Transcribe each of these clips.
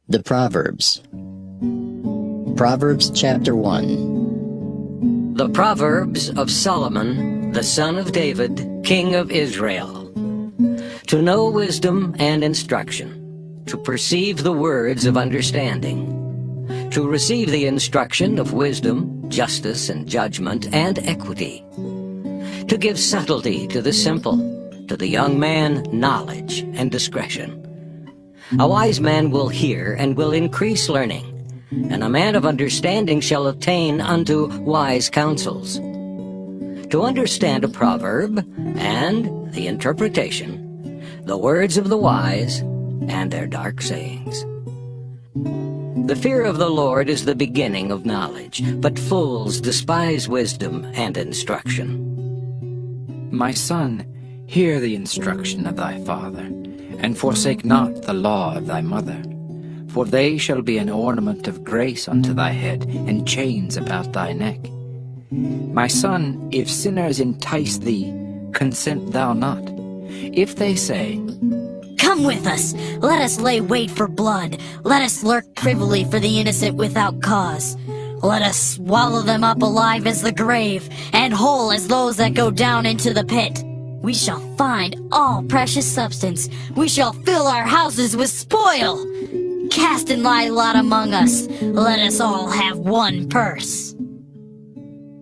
The Proverbs. Proverbs chapter 1. The Proverbs of Solomon, the son of David, king of Israel. To know wisdom and instruction, to perceive the words of understanding, to receive the instruction of wisdom, justice and judgment, and equity, to give subtlety to the simple, to the young man knowledge and discretion. A wise man will hear and will increase learning, and a man of understanding shall attain unto wise counsels. To understand a proverb and the interpretation, the words of the wise and their dark sayings. The fear of the Lord is the beginning of knowledge, but fools despise wisdom and instruction. My son, hear the instruction of thy father, and forsake not the law of thy mother. For they shall be an ornament of grace unto thy head, and chains about thy neck. My son, if sinners entice thee, consent thou not. If they say, Come with us, let us lay wait for blood, let us lurk privily for the innocent without cause. Let us swallow them up alive as the grave, and whole as those that go down into the pit. We shall find all precious substance. We shall fill our houses with spoil. Cast in thy lot among us. Let us all have one purse.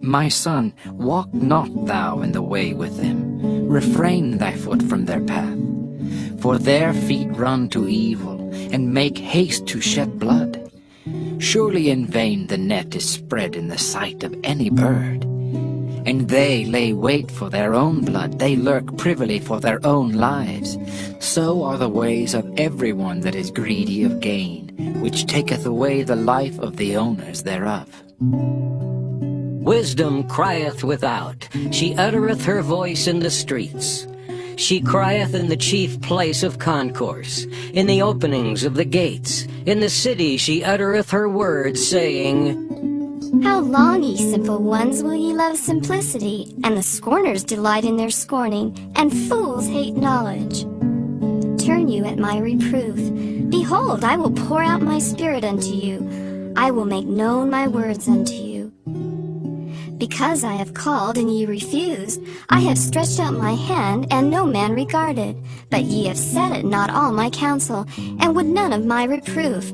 My son, walk not thou in the way with them. Refrain thy foot from their path. For their feet run to evil, and make haste to shed blood. Surely in vain the net is spread in the sight of any bird. And they lay wait for their own blood, they lurk privily for their own lives. So are the ways of everyone that is greedy of gain, which taketh away the life of the owners thereof. Wisdom crieth without, she uttereth her voice in the streets. She crieth in the chief place of concourse, in the openings of the gates. In the city she uttereth her words, saying, How long, ye simple ones, will ye love simplicity? And the scorners delight in their scorning, and fools hate knowledge. Turn you at my reproof. Behold, I will pour out my spirit unto you. I will make known my words unto you. Because I have called, and ye refused, I have stretched out my hand, and no man regarded. But ye have set at not all my counsel, and would none of my reproof.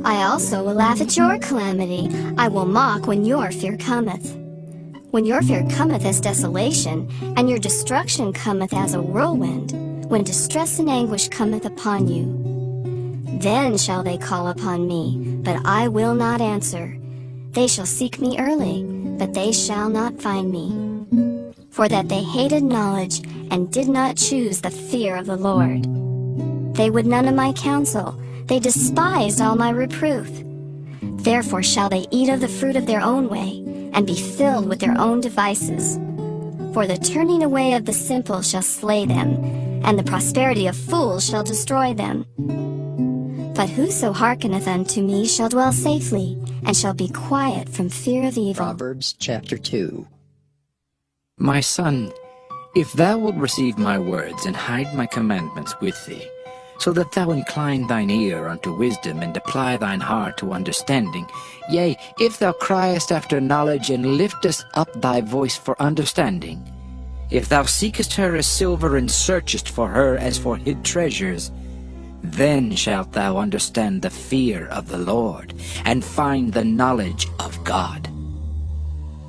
I also will laugh at your calamity. I will mock when your fear cometh. When your fear cometh as desolation, and your destruction cometh as a whirlwind, when distress and anguish cometh upon you. Then shall they call upon me, but I will not answer. They shall seek me early, but they shall not find me. For that they hated knowledge, and did not choose the fear of the Lord. They would none of my counsel. They despised all my reproof. Therefore shall they eat of the fruit of their own way, and be filled with their own devices. For the turning away of the simple shall slay them, and the prosperity of fools shall destroy them. But whoso hearkeneth unto me shall dwell safely, and shall be quiet from fear of evil. Proverbs chapter 2. My son, if thou wilt receive my words, and hide my commandments with thee, so that thou incline thine ear unto wisdom, and apply thine heart to understanding. Yea, if thou criest after knowledge, and liftest up thy voice for understanding. If thou seekest her as silver, and searchest for her as for hid treasures, then shalt thou understand the fear of the Lord, and find the knowledge of God.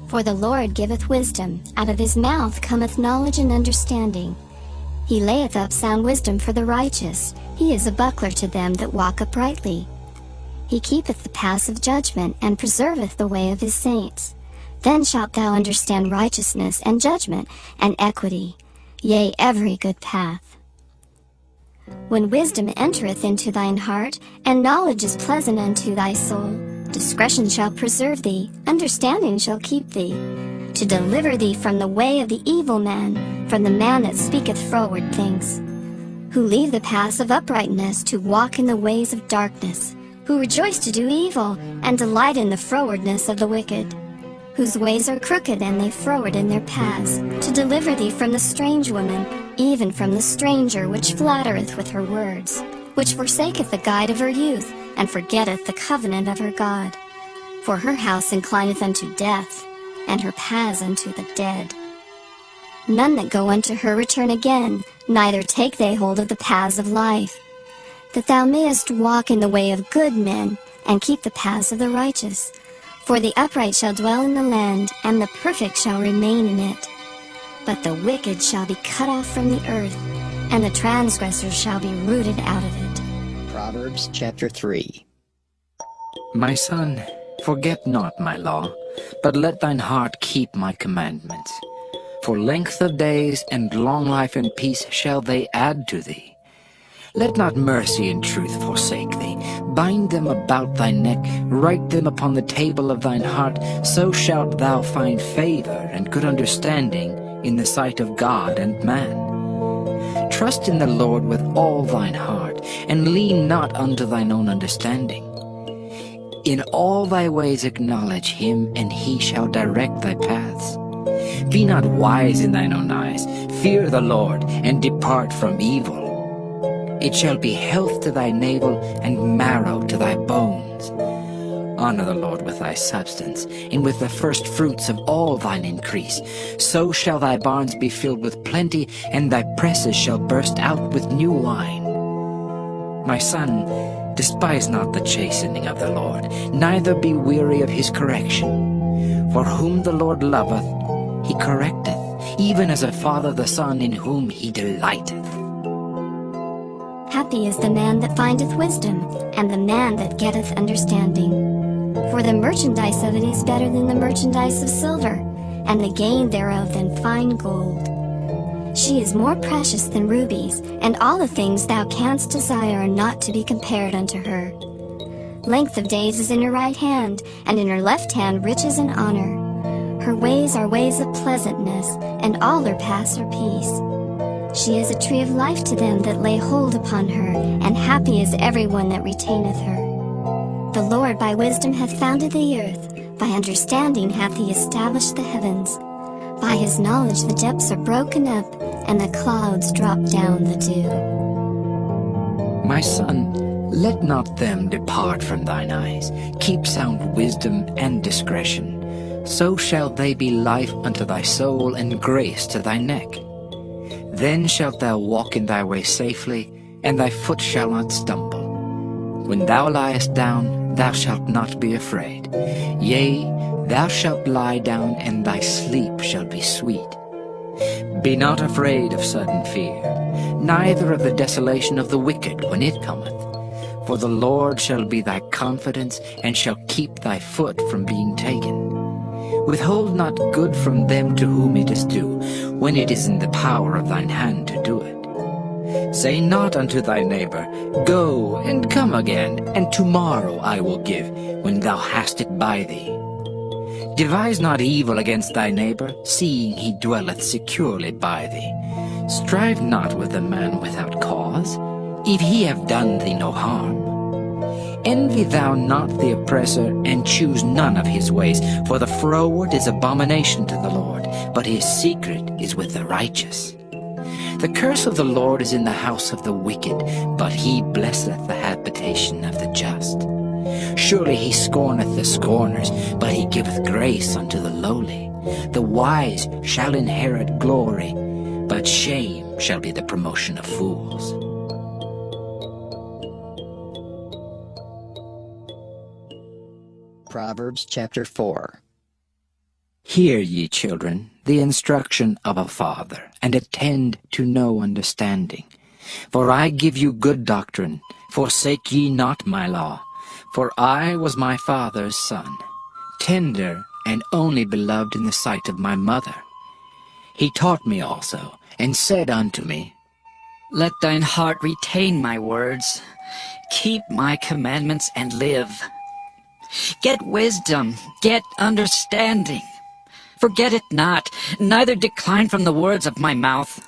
For the Lord giveth wisdom, out of his mouth cometh knowledge and understanding. He layeth up sound wisdom for the righteous. He is a buckler to them that walk uprightly. He keepeth the paths of judgment, and preserveth the way of his saints. Then shalt thou understand righteousness, and judgment, and equity, yea, every good path. When wisdom entereth into thine heart, and knowledge is pleasant unto thy soul, discretion shall preserve thee, understanding shall keep thee, to deliver thee from the way of the evil man, from the man that speaketh froward things, who leave the paths of uprightness to walk in the ways of darkness, who rejoice to do evil, and delight in the frowardness of the wicked, whose ways are crooked, and they froward in their paths, to deliver thee from the strange woman, even from the stranger which flattereth with her words, which forsaketh the guide of her youth, and forgetteth the covenant of her God. For her house inclineth unto death, and her paths unto the dead. None that go unto her return again, neither take they hold of the paths of life, that thou mayest walk in the way of good men, and keep the paths of the righteous. For the upright shall dwell in the land, and the perfect shall remain in it. But the wicked shall be cut off from the earth, and the transgressors shall be rooted out of it. Proverbs chapter 3. My son, forget not my law, but let thine heart keep my commandments. For length of days and long life and peace shall they add to thee. Let not mercy and truth forsake thee. Bind them about thy neck, write them upon the table of thine heart, so shalt thou find favor and good understanding in the sight of God and man. Trust in the Lord with all thine heart, and lean not unto thine own understanding. In all thy ways acknowledge him, and he shall direct thy paths. Be not wise in thine own eyes. Fear the Lord, and depart from evil. It shall be health to thy navel, and marrow to thy bones. Honor the Lord with thy substance, and with the first fruits of all thine increase. So shall thy barns be filled with plenty, and thy presses shall burst out with new wine. My son, despise not the chastening of the Lord, neither be weary of his correction. For whom the Lord loveth, he correcteth, even as a father the son in whom he delighteth. Happy is the man that findeth wisdom, and the man that getteth understanding. For the merchandise of it is better than the merchandise of silver, and the gain thereof than fine gold. She is more precious than rubies, and all the things thou canst desire are not to be compared unto her. Length of days is in her right hand, and in her left hand riches and honor. Her ways are ways of pleasantness, and all her paths are peace. She is a tree of life to them that lay hold upon her, and happy is every one that retaineth her. The Lord by wisdom hath founded the earth, by understanding hath he established the heavens. By his knowledge the depths are broken up, and the clouds drop down the dew. My son, let not them depart from thine eyes. Keep sound wisdom and discretion. So shall they be life unto thy soul, and grace to thy neck. Then shalt thou walk in thy way safely, and thy foot shall not stumble. When thou liest down, thou shalt not be afraid. Yea, thou shalt lie down, and thy sleep shall be sweet. Be not afraid of sudden fear, neither of the desolation of the wicked when it cometh. For the Lord shall be thy confidence, and shall keep thy foot from being taken. Withhold not good from them to whom it is due, when it is in the power of thine hand to do it. Say not unto thy neighbor, Go and come again, and tomorrow I will give, when thou hast it by thee. Devise not evil against thy neighbor, seeing he dwelleth securely by thee. Strive not with a man without cause, if he have done thee no harm. Envy thou not the oppressor, and choose none of his ways, for the froward is abomination to the Lord, but his secret is with the righteous. The curse of the Lord is in the house of the wicked, but he blesseth the habitation of the just. Surely he scorneth the scorners, but he giveth grace unto the lowly. The wise shall inherit glory, but shame shall be the promotion of fools. Proverbs chapter 4. Hear, ye children, the instruction of a father, and attend to no understanding. For I give you good doctrine, forsake ye not my law. For I was my father's son, tender and only beloved in the sight of my mother. He taught me also, and said unto me, Let thine heart retain my words. Keep my commandments and live. Get wisdom, get understanding. Forget it not, neither decline from the words of my mouth.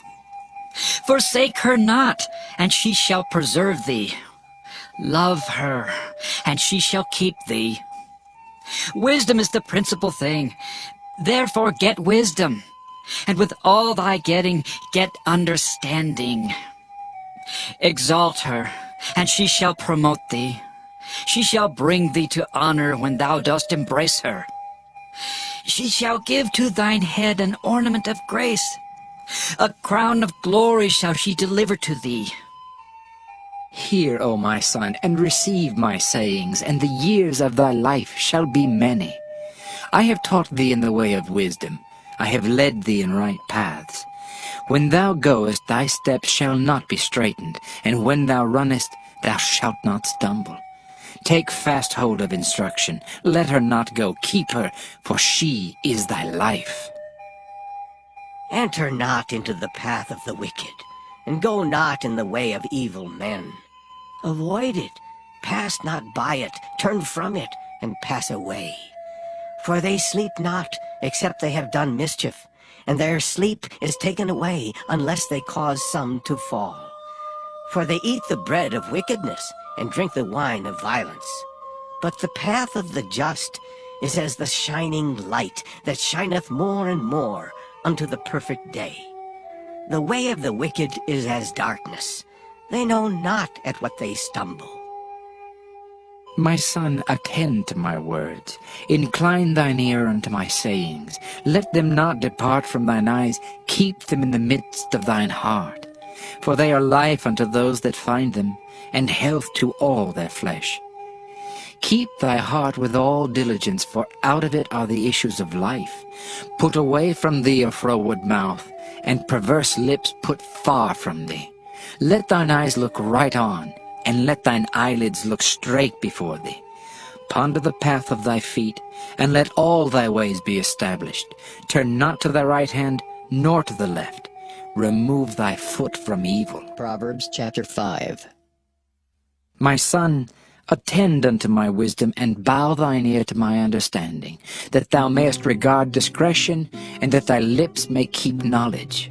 Forsake her not, and she shall preserve thee. Love her, and she shall keep thee. Wisdom is the principal thing. Therefore get wisdom, and with all thy getting, get understanding. Exalt her, and she shall promote thee. She shall bring thee to honor when thou dost embrace her. She shall give to thine head an ornament of grace. A crown of glory shall she deliver to thee. Hear, O my son, and receive my sayings, and the years of thy life shall be many. I have taught thee in the way of wisdom. I have led thee in right paths. When thou goest, thy steps shall not be straitened, and when thou runnest, thou shalt not stumble. Take fast hold of instruction. Let her not go. Keep her, for she is thy life. Enter not into the path of the wicked, and go not in the way of evil men. Avoid it, pass not by it, turn from it, and pass away. For they sleep not, except they have done mischief, and their sleep is taken away, unless they cause some to fall. For they eat the bread of wickedness, and drink the wine of violence. But the path of the just is as the shining light that shineth more and more unto the perfect day. The way of the wicked is as darkness. They know not at what they stumble. My son, attend to my words. Incline thine ear unto my sayings. Let them not depart from thine eyes. Keep them in the midst of thine heart. For they are life unto those that find them, and health to all their flesh. Keep thy heart with all diligence, for out of it are the issues of life. Put away from thee a froward mouth, and perverse lips put far from thee. Let thine eyes look right on, and let thine eyelids look straight before thee. Ponder the path of thy feet, and let all thy ways be established. Turn not to the right hand, nor to the left. Remove thy foot from evil. Proverbs chapter 5. My son, attend unto my wisdom, and bow thine ear to my understanding, that thou mayest regard discretion, and that thy lips may keep knowledge.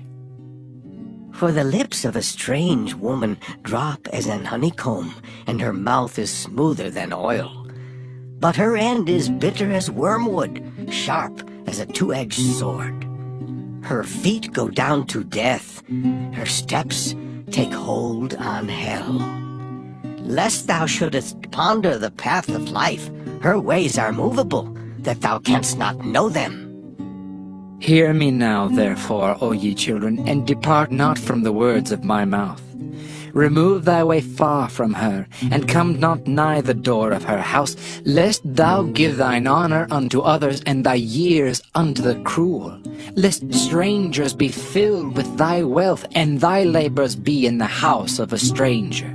For the lips of a strange woman drop as an honeycomb, and her mouth is smoother than oil. But her end is bitter as wormwood, sharp as a two-edged sword. Her feet go down to death, her steps take hold on hell. Lest thou shouldest ponder the path of life, her ways are movable, that thou canst not know them. Hear me now, therefore, O ye children, and depart not from the words of my mouth. Remove thy way far from her, and come not nigh the door of her house, lest thou give thine honor unto others, and thy years unto the cruel. Lest strangers be filled with thy wealth, and thy labors be in the house of a stranger.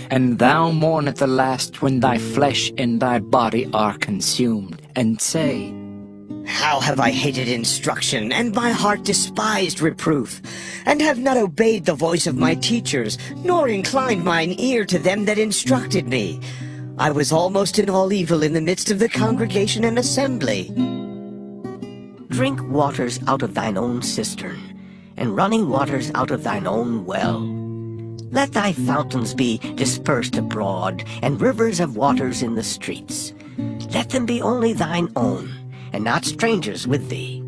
And thou mourn at the last, when thy flesh and thy body are consumed, and say, How have I hated instruction, and my heart despised reproof, and have not obeyed the voice of my teachers, nor inclined mine ear to them that instructed me. I was almost in all evil in the midst of the congregation and assembly. Drink waters out of thine own cistern, and running waters out of thine own well. Let thy fountains be dispersed abroad, and rivers of waters in the streets. Let them be only thine own, and not strangers with thee.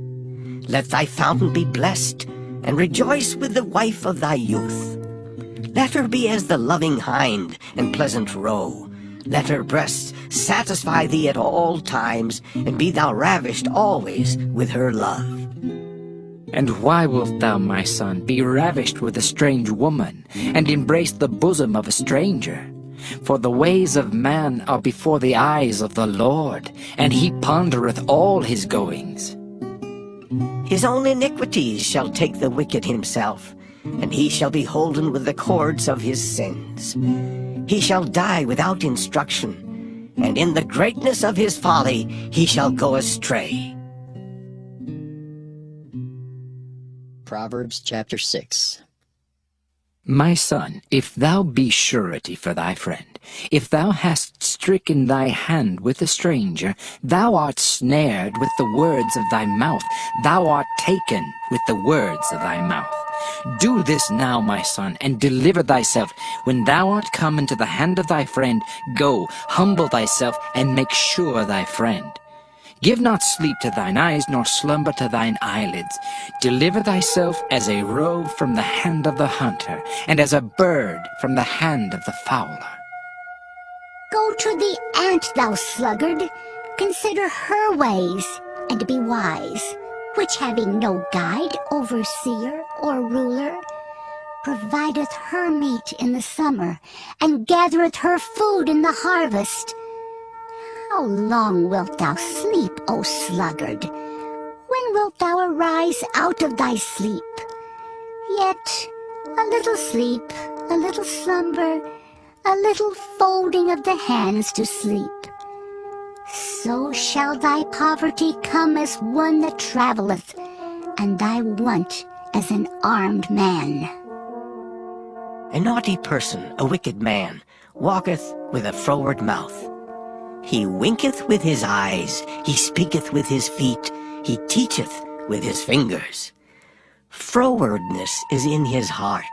Let thy fountain be blessed, and rejoice with the wife of thy youth. Let her be as the loving hind and pleasant roe. Let her breasts satisfy thee at all times, and be thou ravished always with her love. And why wilt thou, my son, be ravished with a strange woman, and embrace the bosom of a stranger? For the ways of man are before the eyes of the Lord, and he pondereth all his goings. His own iniquities shall take the wicked himself, and he shall be holden with the cords of his sins. He shall die without instruction, and in the greatness of his folly he shall go astray. Proverbs chapter 6. My son, if thou be surety for thy friend, if thou hast stricken thy hand with a stranger, thou art snared with the words of thy mouth, thou art taken with the words of thy mouth. Do this now, my son, and deliver thyself. When thou art come into the hand of thy friend, go, humble thyself, and make sure thy friend. Give not sleep to thine eyes, nor slumber to thine eyelids. Deliver thyself as a roe from the hand of the hunter, and as a bird from the hand of the fowler. Go to the ant, thou sluggard, consider her ways, and be wise, which having no guide, overseer, or ruler, provideth her meat in the summer, and gathereth her food in the harvest. How long wilt thou sleep, O sluggard? When wilt thou arise out of thy sleep? Yet a little sleep, a little slumber, a little folding of the hands to sleep. So shall thy poverty come as one that travelleth, and thy want as an armed man. A naughty person, a wicked man, walketh with a froward mouth. He winketh with his eyes, he speaketh with his feet, he teacheth with his fingers. Frowardness is in his heart.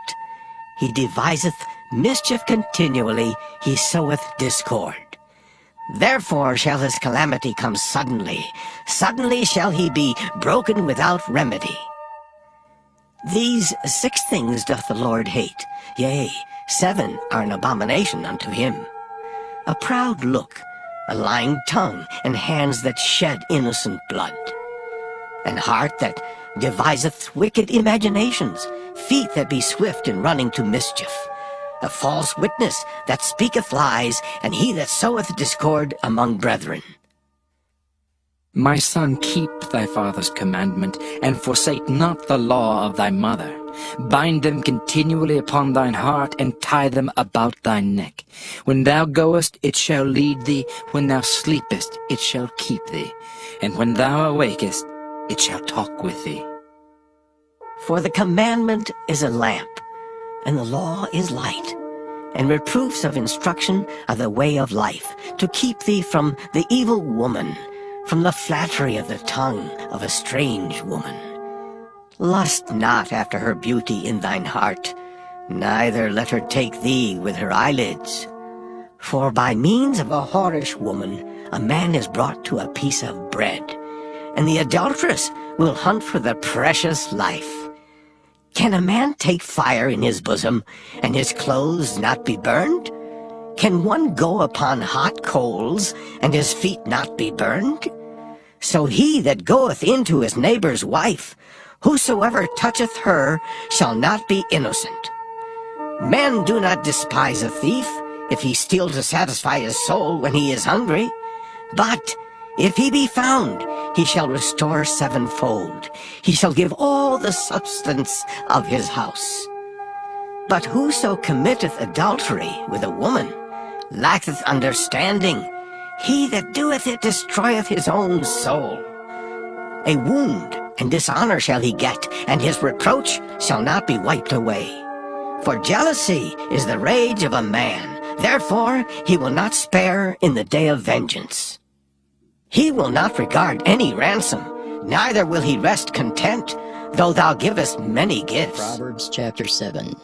He deviseth mischief continually, he soweth discord. Therefore shall his calamity come suddenly, suddenly shall he be broken without remedy. These 6 things doth the Lord hate, yea, 7 are an abomination unto him: a proud look, a lying tongue, and hands that shed innocent blood, an heart that deviseth wicked imaginations, feet that be swift in running to mischief, a false witness that speaketh lies, and he that soweth discord among brethren. My son, keep thy father's commandment, and forsake not the law of thy mother. Bind them continually upon thine heart, and tie them about thy neck. When thou goest, it shall lead thee. When thou sleepest, it shall keep thee. And when thou awakest, it shall talk with thee. For the commandment is a lamp, and the law is light, and reproofs of instruction are the way of life, to keep thee from the evil woman, from the flattery of the tongue of a strange woman. Lust not after her beauty in thine heart, neither let her take thee with her eyelids. For by means of a whorish woman a man is brought to a piece of bread, and the adulteress will hunt for the precious life. Can a man take fire in his bosom, and his clothes not be burned? Can one go upon hot coals, and his feet not be burned? So he that goeth into his neighbor's wife, whosoever toucheth her shall not be innocent. Men do not despise a thief, if he steal to satisfy his soul when he is hungry. But if he be found, he shall restore 7-fold. He shall give all the substance of his house. But whoso committeth adultery with a woman lacketh understanding. He that doeth it destroyeth his own soul. A wound and dishonor shall he get, and his reproach shall not be wiped away. For jealousy is the rage of a man, therefore he will not spare in the day of vengeance. He will not regard any ransom, neither will he rest content, though thou givest many gifts. Proverbs chapter 7.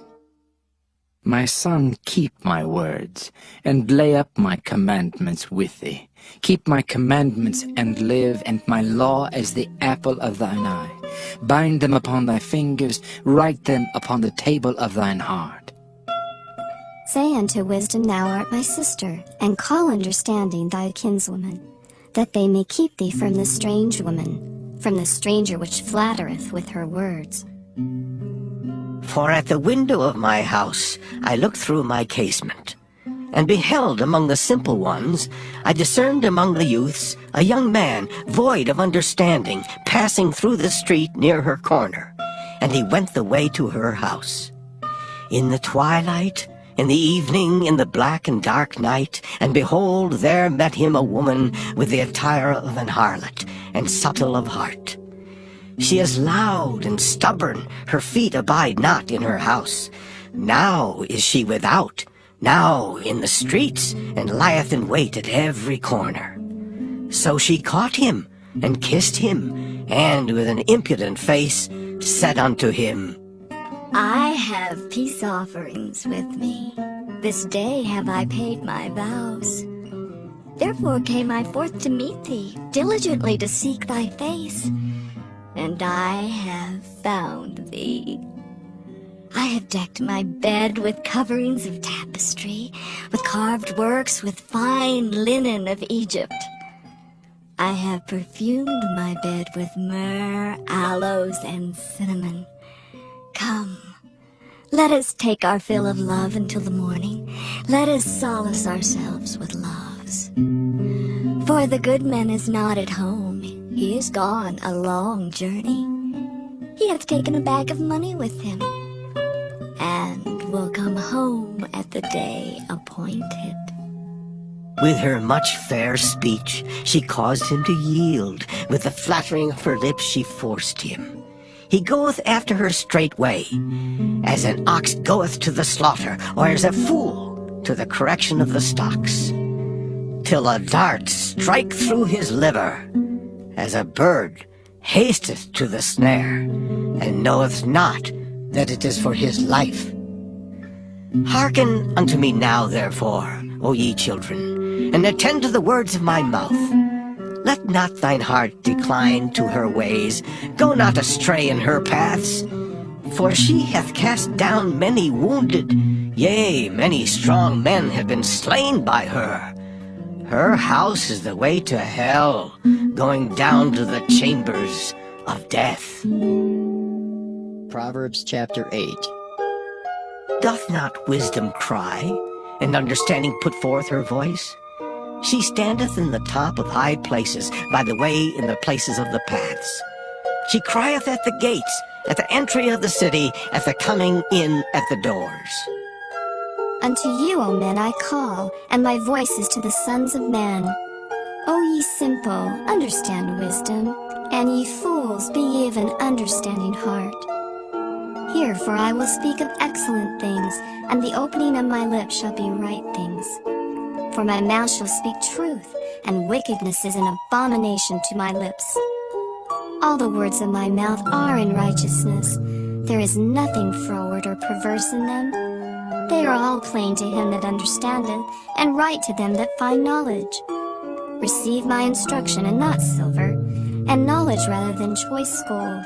My son, keep my words, and lay up my commandments with thee. Keep my commandments and live, and my law as the apple of thine eye. Bind them upon thy fingers, write them upon the table of thine heart. Say unto wisdom, Thou art my sister, and call understanding thy kinswoman, that they may keep thee from the strange woman, from the stranger which flattereth with her words. For at the window of my house I looked through my casement, and beheld among the simple ones, I discerned among the youths a young man void of understanding, passing through the street near her corner, and he went the way to her house. In the twilight, in the evening, in the black and dark night, and behold, there met him a woman with the attire of an harlot, and subtle of heart. She is loud and stubborn, her feet abide not in her house. Now is she without, now in the streets, and lieth in wait at every corner. So she caught him, and kissed him, and with an impudent face said unto him, I have peace offerings with me. This day have I paid my vows. Therefore came I forth to meet thee, diligently to seek thy face. And I have found thee. I have decked my bed with coverings of tapestry, with carved works, with fine linen of Egypt. I have perfumed my bed with myrrh, aloes, and cinnamon. Come, let us take our fill of love until the morning. Let us solace ourselves with loves. For the good man is not at home. He is gone a long journey. He hath taken a bag of money with him, and will come home at the day appointed. With her much fair speech, she caused him to yield. With the flattering of her lips, she forced him. He goeth after her straightway, as an ox goeth to the slaughter, or as a fool to the correction of the stocks, till a dart strike through his liver, as a bird hasteth to the snare, and knoweth not that it is for his life. Hearken unto me now, therefore, O ye children, and attend to the words of my mouth. Let not thine heart decline to her ways, go not astray in her paths. For she hath cast down many wounded, yea, many strong men have been slain by her. Her house is the way to hell, going down to the chambers of death. Proverbs chapter 8. Doth not wisdom cry, and understanding put forth her voice? She standeth in the top of high places, by the way in the places of the paths. She crieth at the gates, at the entry of the city, at the coming in at the doors. Unto you, O men, I call, and my voice is to the sons of men. O ye simple, understand wisdom, and ye fools, be ye of an understanding heart. Hear, for I will speak of excellent things, and the opening of my lips shall be right things. For my mouth shall speak truth, and wickedness is an abomination to my lips. All the words of my mouth are in righteousness. There is nothing froward or perverse in them. They are all plain to him that understandeth, and right to them that find knowledge. Receive my instruction, and not silver, and knowledge rather than choice gold.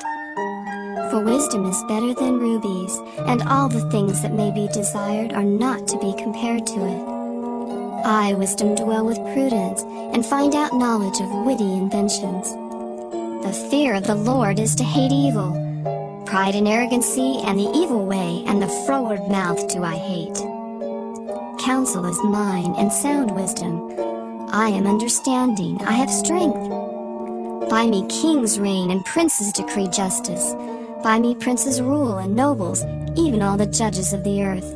For wisdom is better than rubies, and all the things that may be desired are not to be compared to it. I, wisdom, dwell with prudence, and find out knowledge of witty inventions. The fear of the Lord is to hate evil. Pride and arrogancy, and the evil way, and the froward mouth do I hate. Counsel is mine, and sound wisdom. I am understanding, I have strength. By me kings reign, and princes decree justice. By me princes rule, and nobles, even all the judges of the earth.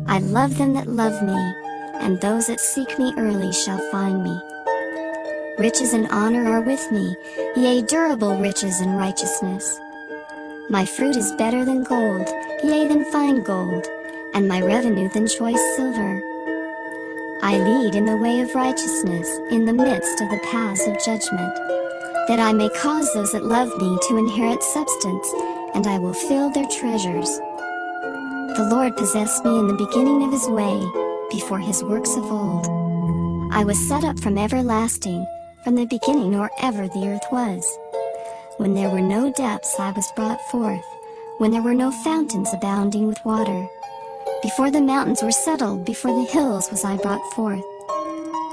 I love them that love me, and those that seek me early shall find me. Riches and honor are with me, yea, durable riches and righteousness. My fruit is better than gold, yea, than fine gold, and my revenue than choice silver. I lead in the way of righteousness, in the midst of the paths of judgment, that I may cause those that love me to inherit substance, and I will fill their treasures. The Lord possessed me in the beginning of his way, before his works of old. I was set up from everlasting, from the beginning or ever the earth was. When there were no depths, I was brought forth, when there were no fountains abounding with water. Before the mountains were settled, before the hills was I brought forth.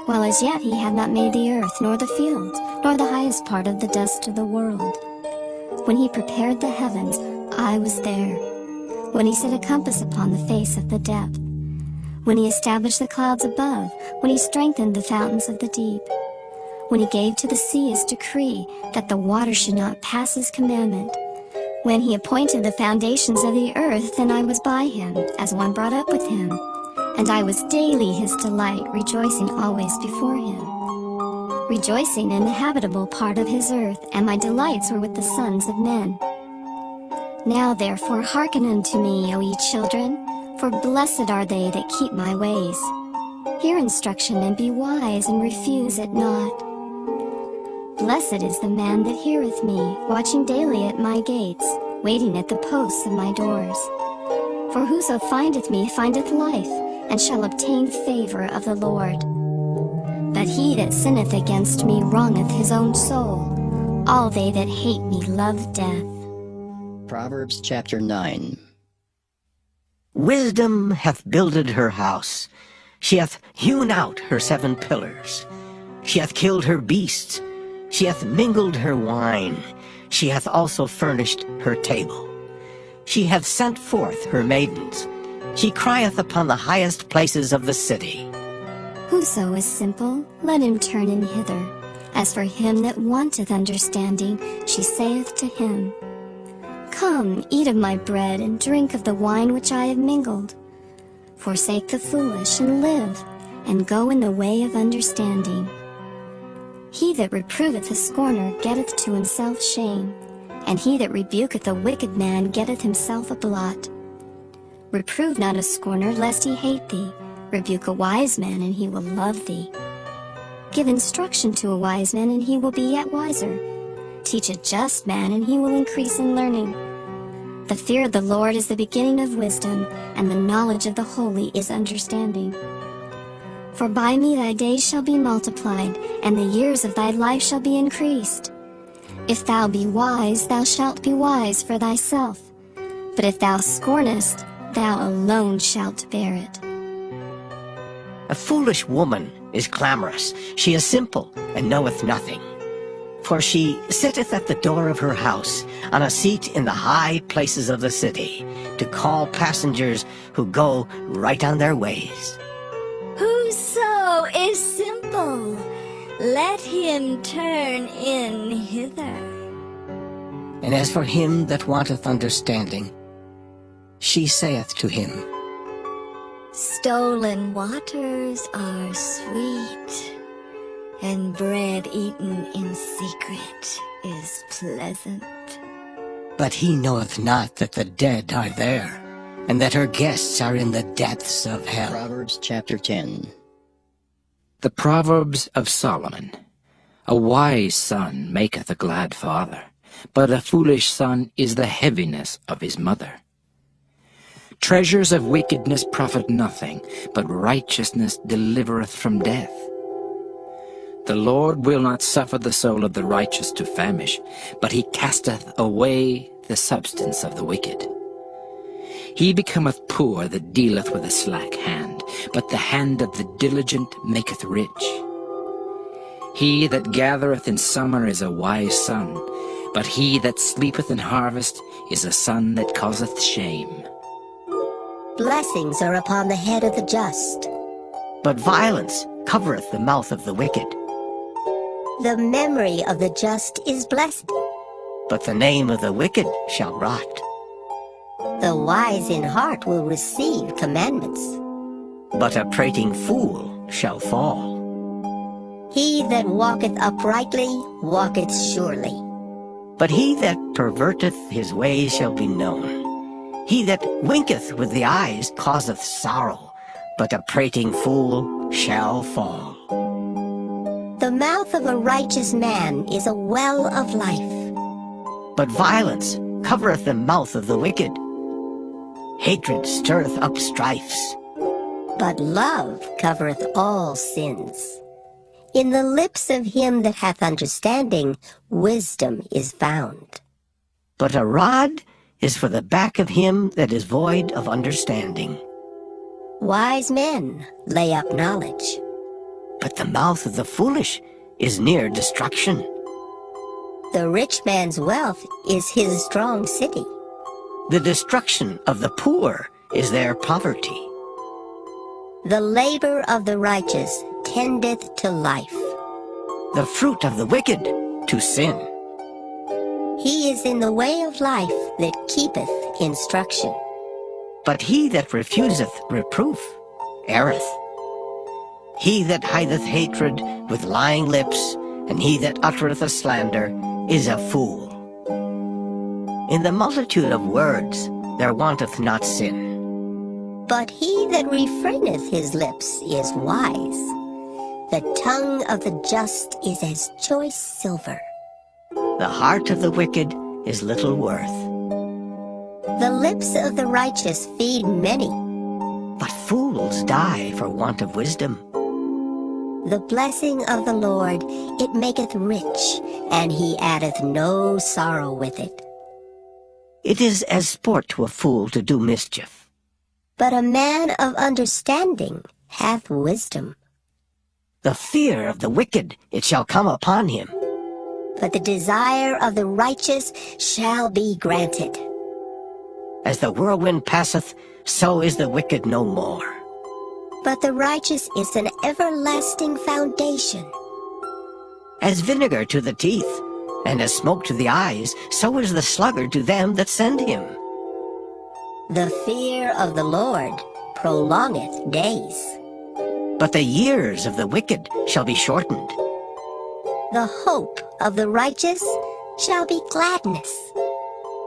While as yet he had not made the earth, nor the fields, nor the highest part of the dust of the world. When he prepared the heavens, I was there. When he set a compass upon the face of the depth. When he established the clouds above, when he strengthened the fountains of the deep. When he gave to the sea his decree, that the water should not pass his commandment. When he appointed the foundations of the earth, then I was by him, as one brought up with him. And I was daily his delight, rejoicing always before him. Rejoicing in the habitable part of his earth, and my delights were with the sons of men. Now therefore hearken unto me, O ye children, for blessed are they that keep my ways. Hear instruction, and be wise, and refuse it not. Blessed is the man that heareth me, watching daily at my gates, waiting at the posts of my doors. For whoso findeth me findeth life, and shall obtain favor of the Lord. But he that sinneth against me wrongeth his own soul. All they that hate me love death. Proverbs chapter 9. Wisdom hath builded her house. She hath hewn out her 7 pillars. She hath killed her beasts. She hath mingled her wine. She hath also furnished her table. She hath sent forth her maidens. She crieth upon the highest places of the city. Whoso is simple, let him turn in hither. As for him that wanteth understanding, she saith to him, Come, eat of my bread, and drink of the wine which I have mingled. Forsake the foolish, and live, and go in the way of understanding. He that reproveth a scorner getteth to himself shame, and he that rebuketh a wicked man getteth himself a blot. Reprove not a scorner, lest he hate thee. Rebuke a wise man, and he will love thee. Give instruction to a wise man, and he will be yet wiser. Teach a just man, and he will increase in learning. The fear of the Lord is the beginning of wisdom, and the knowledge of the holy is understanding. For by me thy days shall be multiplied, and the years of thy life shall be increased. If thou be wise, thou shalt be wise for thyself. But if thou scornest, thou alone shalt bear it. A foolish woman is clamorous. She is simple, and knoweth nothing. For she sitteth at the door of her house, on a seat in the high places of the city, to call passengers who go right on their ways. Whoso is simple, let him turn in hither. And as for him that wanteth understanding, she saith to him, Stolen waters are sweet, and bread eaten in secret is pleasant. But he knoweth not that the dead are there, and that her guests are in the depths of hell. Proverbs chapter 10. The Proverbs of Solomon. A wise son maketh a glad father, but a foolish son is the heaviness of his mother. Treasures of wickedness profit nothing, but righteousness delivereth from death. The Lord will not suffer the soul of the righteous to famish, but he casteth away the substance of the wicked. He becometh poor that dealeth with a slack hand, but the hand of the diligent maketh rich. He that gathereth in summer is a wise son, but he that sleepeth in harvest is a son that causeth shame. Blessings are upon the head of the just. But violence covereth the mouth of the wicked. The memory of the just is blessed. But the name of the wicked shall rot. The wise in heart will receive commandments. But a prating fool shall fall. He that walketh uprightly walketh surely. But he that perverteth his ways shall be known. He that winketh with the eyes causeth sorrow, but a prating fool shall fall. The mouth of a righteous man is a well of life. But violence covereth the mouth of the wicked. Hatred stirreth up strifes. But love covereth all sins. In the lips of him that hath understanding, wisdom is found. But a rod is for the back of him that is void of understanding. Wise men lay up knowledge. But the mouth of the foolish is near destruction. The rich man's wealth is his strong city. The destruction of the poor is their poverty. The labor of the righteous tendeth to life. The fruit of the wicked to sin. He is in the way of life that keepeth instruction. But he that refuseth reproof erreth. He that hideth hatred with lying lips, and he that uttereth a slander, is a fool. In the multitude of words there wanteth not sin. But he that refraineth his lips is wise. The tongue of the just is as choice silver. The heart of the wicked is little worth. The lips of the righteous feed many. But fools die for want of wisdom. The blessing of the Lord, it maketh rich, and he addeth no sorrow with it. It is as sport to a fool to do mischief. But a man of understanding hath wisdom. The fear of the wicked, it shall come upon him. But the desire of the righteous shall be granted. As the whirlwind passeth, so is the wicked no more. But the righteous is an everlasting foundation. As vinegar to the teeth, and as smoke to the eyes, so is the sluggard to them that send him. The fear of the Lord prolongeth days. But the years of the wicked shall be shortened. The hope of the righteous shall be gladness.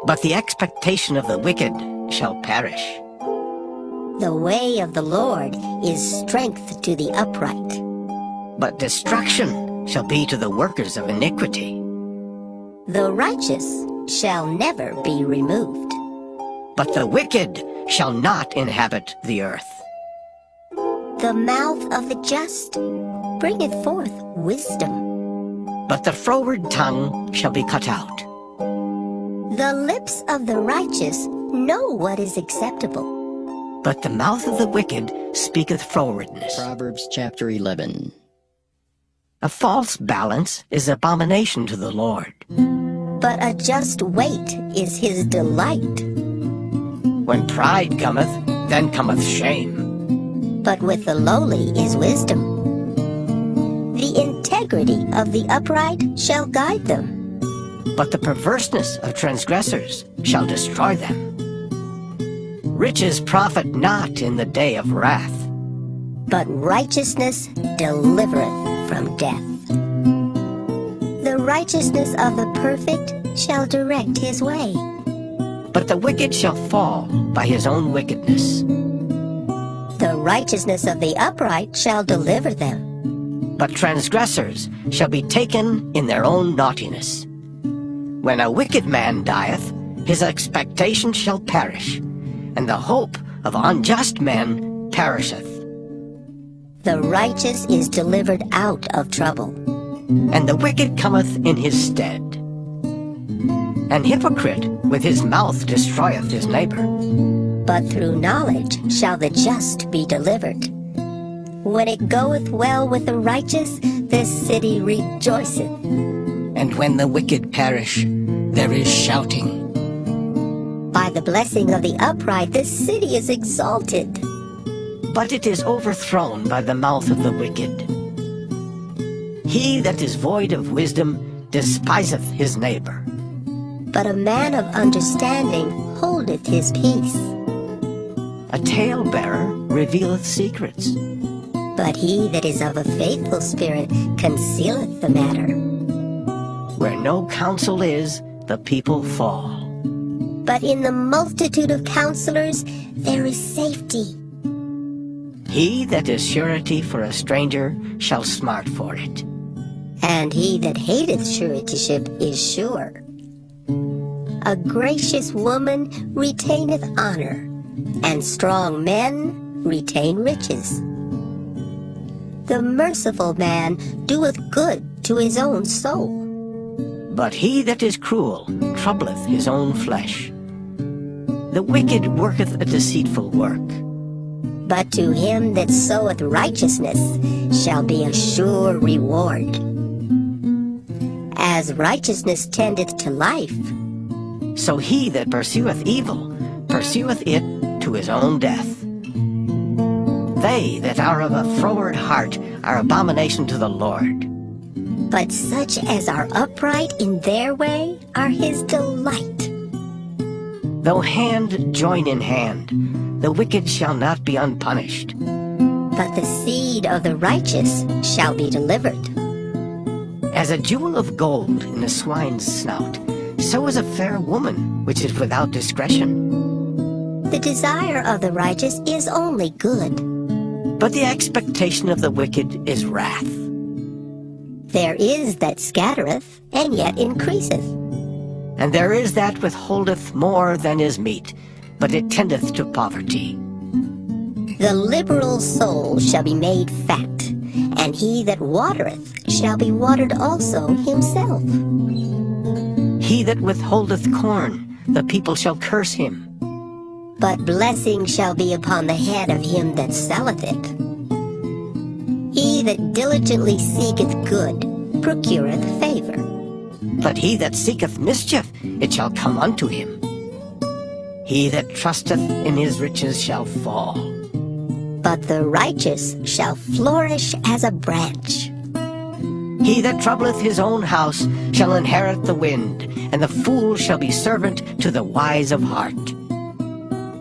But the expectation of the wicked shall perish. The way of the Lord is strength to the upright. But destruction shall be to the workers of iniquity. The righteous shall never be removed. But the wicked shall not inhabit the earth. The mouth of the just bringeth forth wisdom. But the froward tongue shall be cut out. The lips of the righteous know what is acceptable. But the mouth of the wicked speaketh frowardness. Proverbs chapter 11. A false balance is abomination to the Lord. But a just weight is his delight. When pride cometh, then cometh shame. But with the lowly is wisdom. The integrity of the upright shall guide them. But the perverseness of transgressors shall destroy them. Riches profit not in the day of wrath. But righteousness delivereth from death. The righteousness of the perfect shall direct his way. But the wicked shall fall by his own wickedness. The righteousness of the upright shall deliver them. But transgressors shall be taken in their own naughtiness. When a wicked man dieth, his expectation shall perish, and the hope of unjust men perisheth. The righteous is delivered out of trouble. And the wicked cometh in his stead. An hypocrite with his mouth destroyeth his neighbor. But through knowledge shall the just be delivered. When it goeth well with the righteous, the city rejoiceth. And when the wicked perish, there is shouting. By the blessing of the upright, the city is exalted. But it is overthrown by the mouth of the wicked. He that is void of wisdom despiseth his neighbor. But a man of understanding holdeth his peace. A talebearer revealeth secrets. But he that is of a faithful spirit concealeth the matter. Where no counsel is, the people fall. But in the multitude of counselors there is safety. He that is surety for a stranger shall smart for it. And he that hateth suretyship is sure. A gracious woman retaineth honor, and strong men retain riches. The merciful man doeth good to his own soul. But he that is cruel troubleth his own flesh. The wicked worketh a deceitful work. But to him that soweth righteousness shall be a sure reward. As righteousness tendeth to life, so he that pursueth evil pursueth it to his own death. They that are of a froward heart are abomination to the Lord. But such as are upright in their way are his delight. Though hand join in hand, the wicked shall not be unpunished. But the seed of the righteous shall be delivered. As a jewel of gold in a swine's snout, so is a fair woman which is without discretion. The desire of the righteous is only good. But the expectation of the wicked is wrath. There is that scattereth, and yet increaseth. And there is that withholdeth more than is meet, but it tendeth to poverty. The liberal soul shall be made fat, and he that watereth shall be watered also himself. He that withholdeth corn, the people shall curse him. but blessing shall be upon the head of him that selleth it. He that diligently seeketh good procureth favor. But he that seeketh mischief, it shall come unto him. He that trusteth in his riches shall fall. But the righteous shall flourish as a branch. He that troubleth his own house shall inherit the wind, and the fool shall be servant to the wise of heart.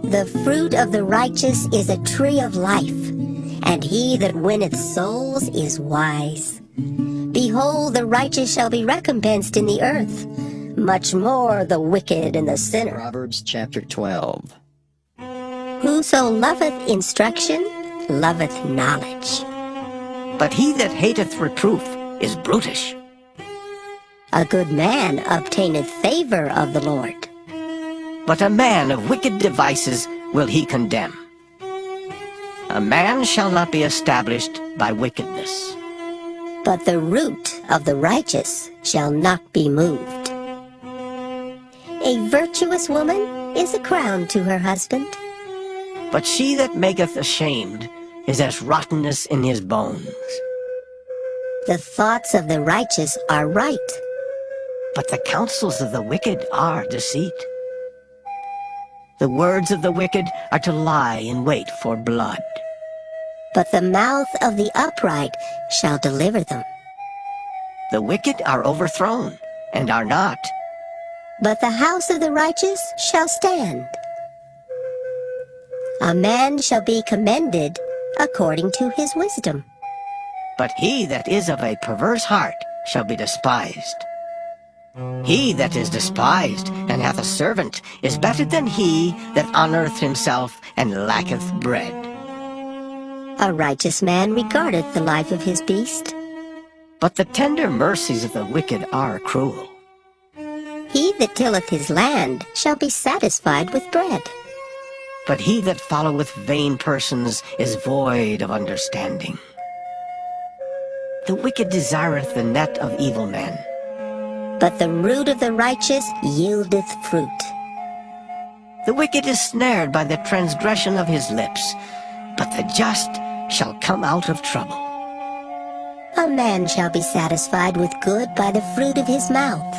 The fruit of the righteous is a tree of life, and he that winneth souls is wise. Behold, the righteous shall be recompensed in the earth, much more the wicked and the sinner. Proverbs chapter 12. Whoso loveth instruction loveth knowledge. But he that hateth reproof is brutish. A good man obtaineth favor of the Lord. But a man of wicked devices will he condemn. A man shall not be established by wickedness. But the root of the righteous shall not be moved. A virtuous woman is a crown to her husband. But she that maketh ashamed is as rottenness in his bones. The thoughts of the righteous are right, But the counsels of the wicked are deceit. The words of the wicked are to lie in wait for blood. but the mouth of the upright shall deliver them. The wicked are overthrown, and are not. But the house of the righteous shall stand. A man shall be commended according to his wisdom. But he that is of a perverse heart shall be despised. He that is despised and hath a servant is better than he that honoureth himself and lacketh bread. A righteous man regardeth the life of his beast. But the tender mercies of the wicked are cruel. He that tilleth his land shall be satisfied with bread. But he that followeth vain persons is void of understanding. The wicked desireth the net of evil men. But the root of the righteous yieldeth fruit. The wicked is snared by the transgression of his lips, but the just shall come out of trouble. A man shall be satisfied with good by the fruit of his mouth,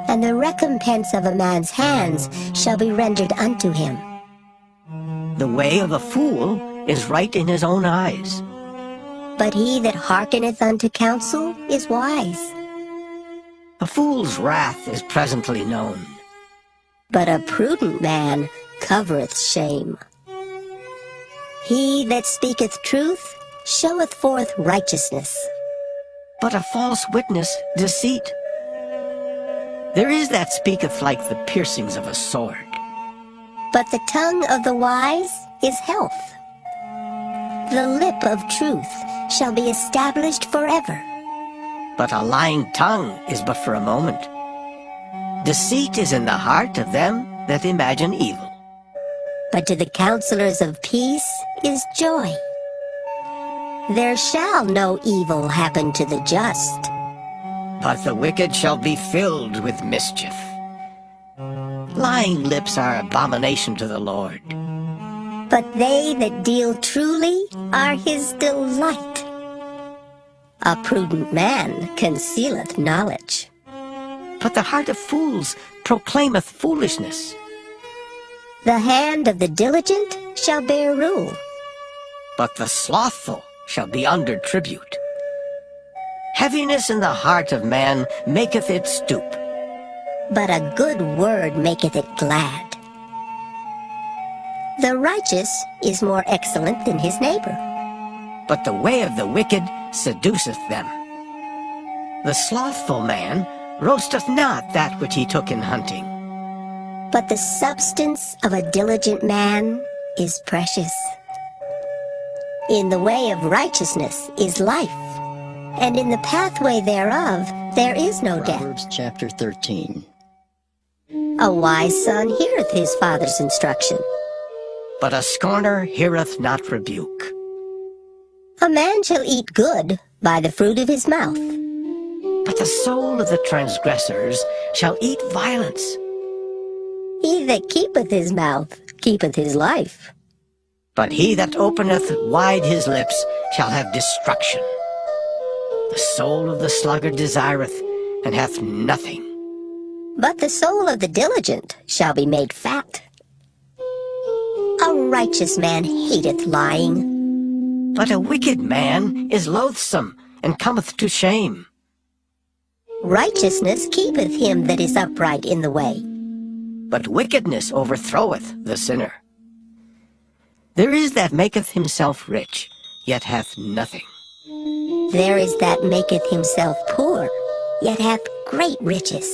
and the recompense of a man's hands shall be rendered unto him. The way of a fool is right in his own eyes. But he that hearkeneth unto counsel is wise. A fool's wrath is presently known. But a prudent man covereth shame. He that speaketh truth showeth forth righteousness. But a false witness deceit. There is that speaketh like the piercings of a sword. But the tongue of the wise is health. The lip of truth shall be established forever. But a lying tongue is but for a moment. Deceit is in the heart of them that imagine evil. But to the counselors of peace is joy. There shall no evil happen to the just. But the wicked shall be filled with mischief. Lying lips are abomination to the Lord. But they that deal truly are his delight. A prudent man concealeth knowledge. But the heart of fools proclaimeth foolishness. The hand of the diligent shall bear rule. But the slothful shall be under tribute. Heaviness in the heart of man maketh it stoop. But a good word maketh it glad. The righteous is more excellent than his neighbor. But the way of the wicked seduceth them. The slothful man roasteth not that which he took in hunting. But the substance of a diligent man is precious. In the way of righteousness is life, and in the pathway thereof there is no death. Proverbs chapter 13. A wise son heareth his father's instruction. But a scorner heareth not rebuke. A man shall eat good by the fruit of his mouth. But the soul of the transgressors shall eat violence. He that keepeth his mouth keepeth his life. But he that openeth wide his lips shall have destruction. The soul of the sluggard desireth, and hath nothing. But the soul of the diligent shall be made fat. A righteous man hateth lying. But a wicked man is loathsome, and cometh to shame. Righteousness keepeth him that is upright in the way. But wickedness overthroweth the sinner. There is that maketh himself rich, yet hath nothing. There is that maketh himself poor, yet hath great riches.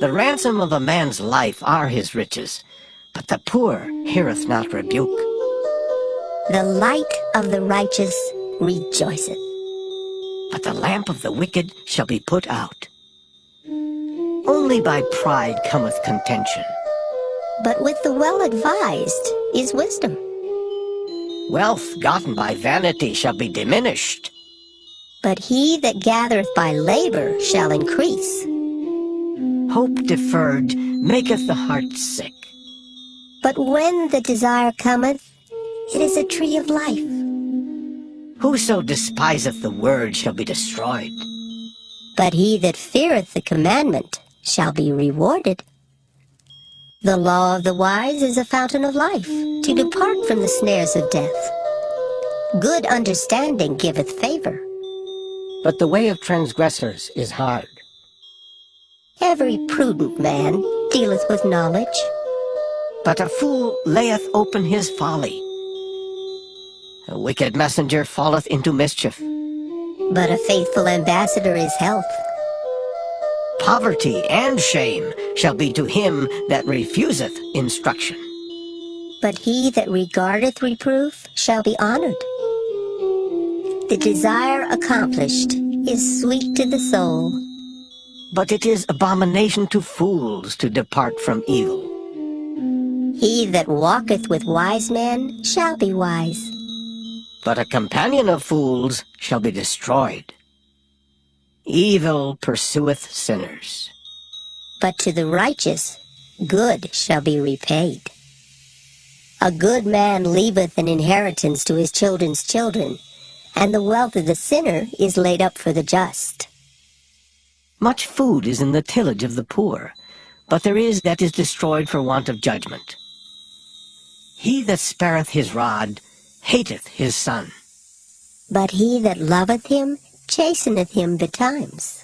The ransom of a man's life are his riches, but the poor heareth not rebuke. The light of the righteous rejoiceth. But the lamp of the wicked shall be put out. Only by pride cometh contention. But with the well-advised is wisdom. Wealth gotten by vanity shall be diminished. But he that gathereth by labor shall increase. Hope deferred maketh the heart sick. But when the desire cometh, it is a tree of life. Whoso despiseth the word shall be destroyed. But he that feareth the commandment shall be rewarded. The law of the wise is a fountain of life, to depart from the snares of death. Good understanding giveth favor. But the way of transgressors is hard. Every prudent man dealeth with knowledge. But a fool layeth open his folly. A wicked messenger falleth into mischief. But a faithful ambassador is health. Poverty and shame shall be to him that refuseth instruction. But he that regardeth reproof shall be honored. The desire accomplished is sweet to the soul. But it is abomination to fools to depart from evil. He that walketh with wise men shall be wise. But a companion of fools shall be destroyed. Evil pursueth sinners. But to the righteous good shall be repaid. A good man leaveth an inheritance to his children's children, and the wealth of the sinner is laid up for the just. Much food is in the tillage of the poor, but there is that is destroyed for want of judgment. He that spareth his rod hateth his son. But he that loveth him chasteneth him betimes.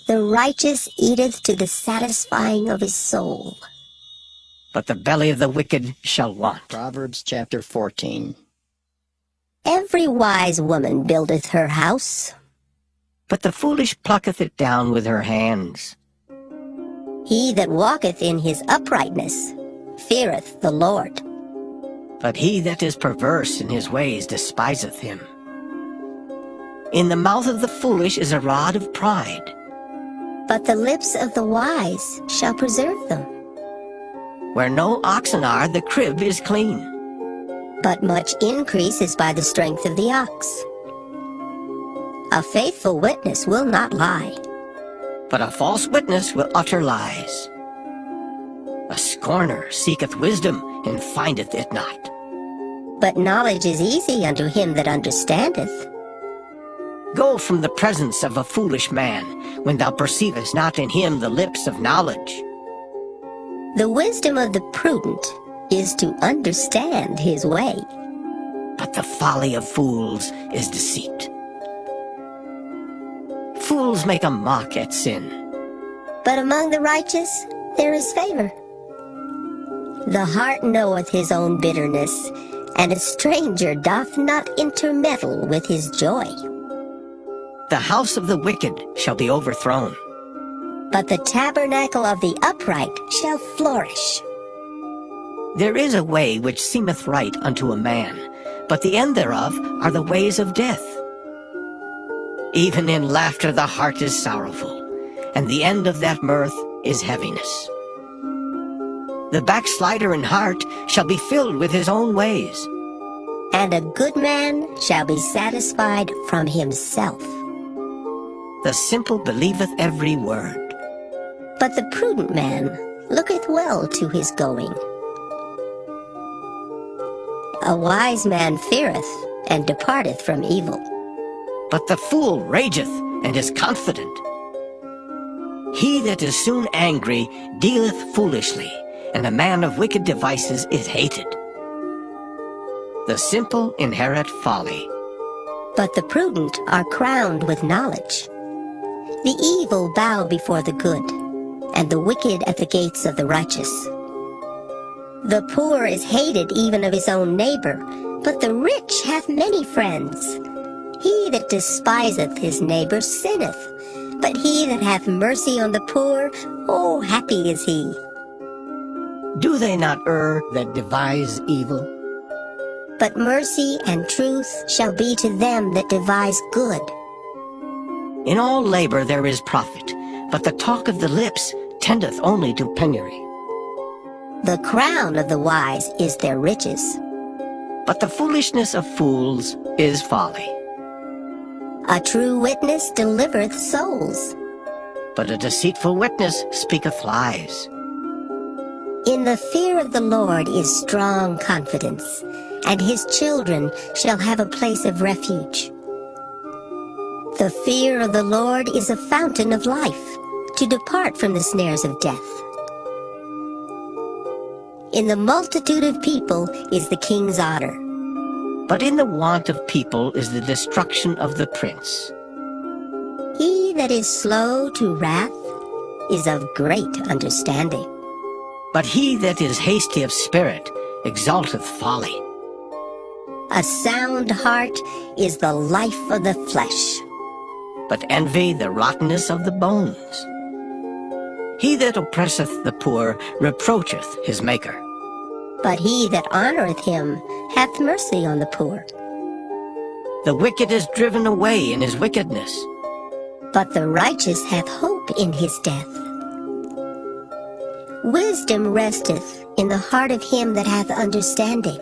The righteous eateth to the satisfying of his soul. But the belly of the wicked shall want. Proverbs chapter 14. Every wise woman buildeth her house. But the foolish plucketh it down with her hands. He that walketh in his uprightness feareth the Lord. But he that is perverse in his ways despiseth him. In the mouth of the foolish is a rod of pride. But the lips of the wise shall preserve them. Where no oxen are, the crib is clean. But much increase is by the strength of the ox. A faithful witness will not lie. But a false witness will utter lies. A scorner seeketh wisdom, and findeth it not. But knowledge is easy unto him that understandeth. Go from the presence of a foolish man, when thou perceivest not in him the lips of knowledge. The wisdom of the prudent is to understand his way. But the folly of fools is deceit. Fools make a mock at sin. But among the righteous there is favor. The heart knoweth his own bitterness, and a stranger doth not intermeddle with his joy. The house of the wicked shall be overthrown. But the tabernacle of the upright shall flourish. There is a way which seemeth right unto a man, but the end thereof are the ways of death. Even in laughter the heart is sorrowful, and the end of that mirth is heaviness. The backslider in heart shall be filled with his own ways. And a good man shall be satisfied from himself. The simple believeth every word. But the prudent man looketh well to his going. A wise man feareth, and departeth from evil. But the fool rageth, and is confident. He that is soon angry dealeth foolishly, and a man of wicked devices is hated. The simple inherit folly, But the prudent are crowned with knowledge. The evil bow before the good, and the wicked at the gates of the righteous. The poor is hated even of his own neighbor, but the rich hath many friends. He that despiseth his neighbor sinneth, but he that hath mercy on the poor, oh, happy is he. Do they not err that devise evil? But mercy and truth shall be to them that devise good. In all labor there is profit, but the talk of the lips tendeth only to penury. The crown of the wise is their riches. But the foolishness of fools is folly. A true witness delivereth souls. But a deceitful witness speaketh lies. In the fear of the Lord is strong confidence, and his children shall have a place of refuge. The fear of the Lord is a fountain of life, to depart from the snares of death. In the multitude of people is the king's honor. But in the want of people is the destruction of the prince. He that is slow to wrath is of great understanding. But he that is hasty of spirit exalteth folly. A sound heart is the life of the flesh. But envy the rottenness of the bones. He that oppresseth the poor reproacheth his Maker. But he that honoreth him hath mercy on the poor. The wicked is driven away in his wickedness. But the righteous hath hope in his death. Wisdom resteth in the heart of him that hath understanding.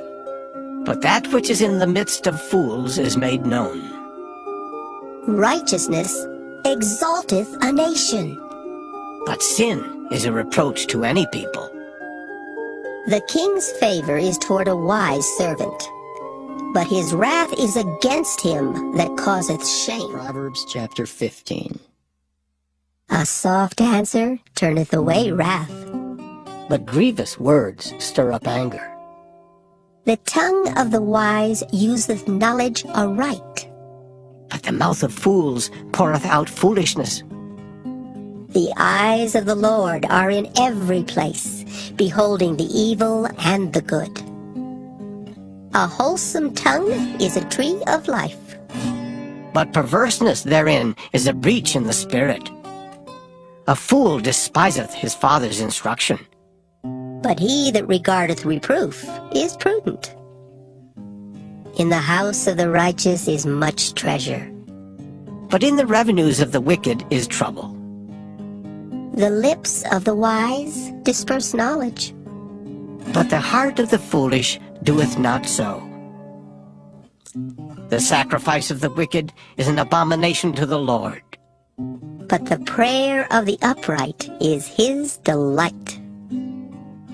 But that which is in the midst of fools is made known. Righteousness exalteth a nation. But sin is a reproach to any people. The king's favor is toward a wise servant, but his wrath is against him that causeth shame. Proverbs chapter 15. A soft answer turneth away wrath. But grievous words stir up anger. The tongue of the wise useth knowledge aright. But the mouth of fools poureth out foolishness. The eyes of the Lord are in every place, beholding the evil and the good. A wholesome tongue is a tree of life. But perverseness therein is a breach in the spirit. A fool despiseth his father's instruction. But he that regardeth reproof is prudent. In the house of the righteous is much treasure. But in the revenues of the wicked is trouble. The lips of the wise disperse knowledge. But the heart of the foolish doeth not so. The sacrifice of the wicked is an abomination to the Lord. But the prayer of the upright is his delight.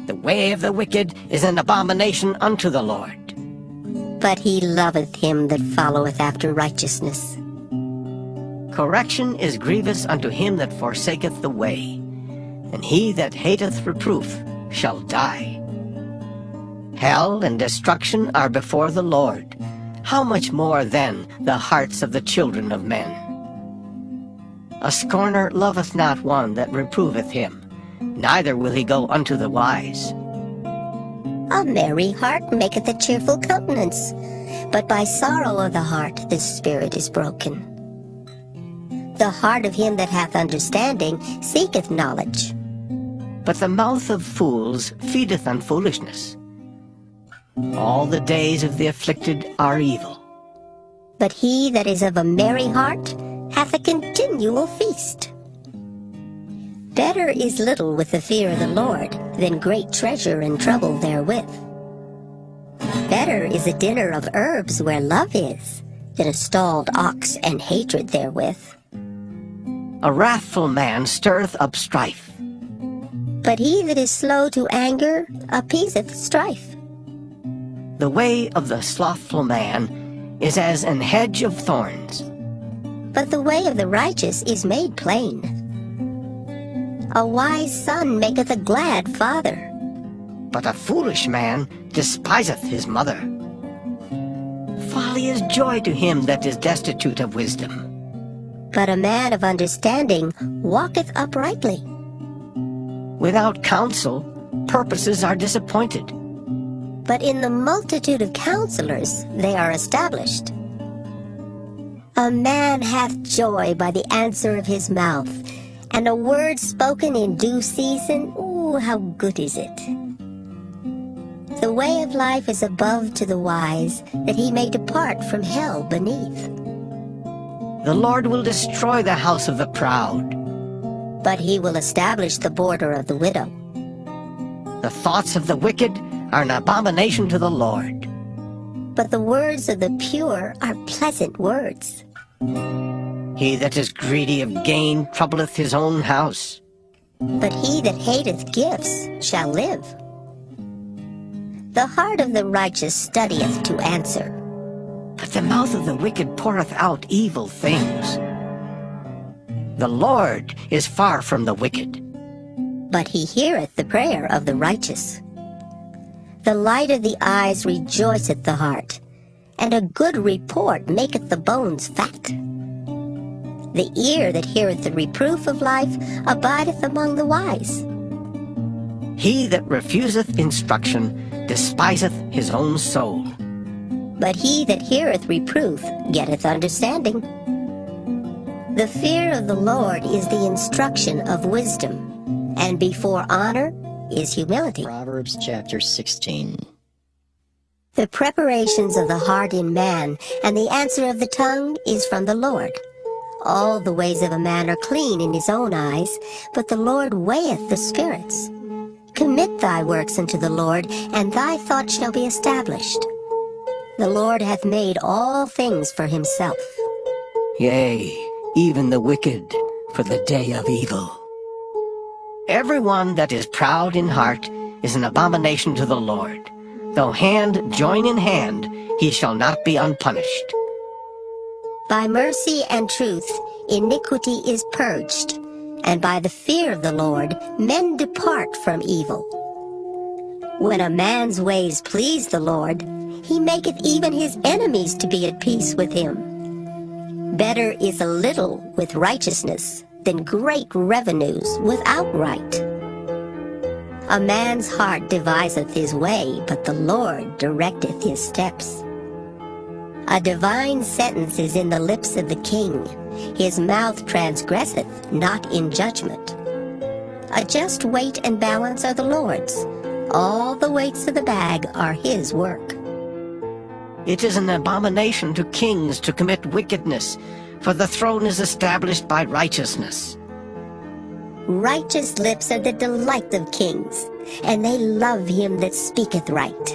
The way of the wicked is an abomination unto the Lord. But he loveth him that followeth after righteousness. Correction is grievous unto him that forsaketh the way, and he that hateth reproof shall die. Hell and destruction are before the Lord. How much more then the hearts of the children of men? A scorner loveth not one that reproveth him, neither will he go unto the wise. A merry heart maketh a cheerful countenance, but by sorrow of the heart the spirit is broken. The heart of him that hath understanding seeketh knowledge. But the mouth of fools feedeth on foolishness. All the days of the afflicted are evil. But he that is of a merry heart hath a continual feast. Better is little with the fear of the Lord than great treasure and trouble therewith. Better is a dinner of herbs where love is than a stalled ox and hatred therewith. A wrathful man stirreth up strife. But he that is slow to anger appeaseth strife. The way of the slothful man is as an hedge of thorns. But the way of the righteous is made plain. A wise son maketh a glad father. But a foolish man despiseth his mother. Folly is joy to him that is destitute of wisdom. But a man of understanding walketh uprightly. Without counsel, purposes are disappointed. But in the multitude of counselors they are established. A man hath joy by the answer of his mouth, and a word spoken in due season, ooh, how good is it! The way of life is above to the wise, that he may depart from hell beneath. The Lord will destroy the house of the proud. But he will establish the border of the widow. The thoughts of the wicked are an abomination to the Lord. But the words of the pure are pleasant words. He that is greedy of gain troubleth his own house. But he that hateth gifts shall live. The heart of the righteous studieth to answer. But the mouth of the wicked poureth out evil things. The Lord is far from the wicked. But he heareth the prayer of the righteous. The light of the eyes rejoiceth the heart, and a good report maketh the bones fat. The ear that heareth the reproof of life abideth among the wise. He that refuseth instruction despiseth his own soul. But he that heareth reproof getteth understanding. The fear of the Lord is the instruction of wisdom, and before honor is humility. Proverbs chapter 16. The preparations of the heart in man, and the answer of the tongue is from the Lord. All the ways of a man are clean in his own eyes, but the Lord weigheth the spirits. Commit thy works unto the Lord, and thy thoughts shall be established. The Lord hath made all things for himself. Yea, even the wicked for the day of evil. Everyone that is proud in heart is an abomination to the Lord. Though hand join in hand, he shall not be unpunished. By mercy and truth iniquity is purged, and by the fear of the Lord men depart from evil. When a man's ways please the Lord, he maketh even his enemies to be at peace with him. Better is a little with righteousness than great revenues without right. A man's heart deviseth his way, but the Lord directeth his steps. A divine sentence is in the lips of the king. His mouth transgresseth not in judgment. A just weight and balance are the Lord's. All the weights of the bag are his work. It is an abomination to kings to commit wickedness, for the throne is established by righteousness. Righteous lips are the delight of kings, and they love him that speaketh right.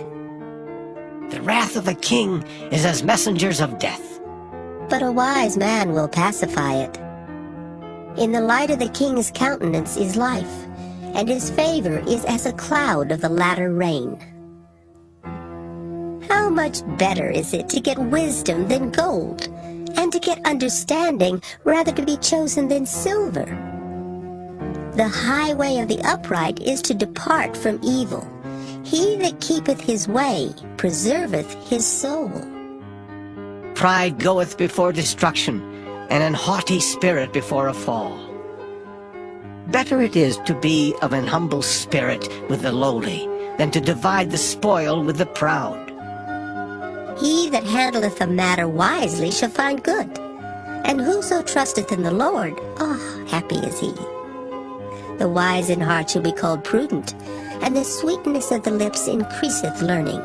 The wrath of a king is as messengers of death. But a wise man will pacify it. In the light of the king's countenance is life, and his favor is as a cloud of the latter rain. How much better is it to get wisdom than gold, and to get understanding rather to be chosen than silver? The highway of the upright is to depart from evil. He that keepeth his way preserveth his soul. Pride goeth before destruction, and an haughty spirit before a fall. Better it is to be of an humble spirit with the lowly, than to divide the spoil with the proud. He that handleth a matter wisely shall find good, and whoso trusteth in the Lord, happy is he. The wise in heart shall be called prudent, and the sweetness of the lips increaseth learning.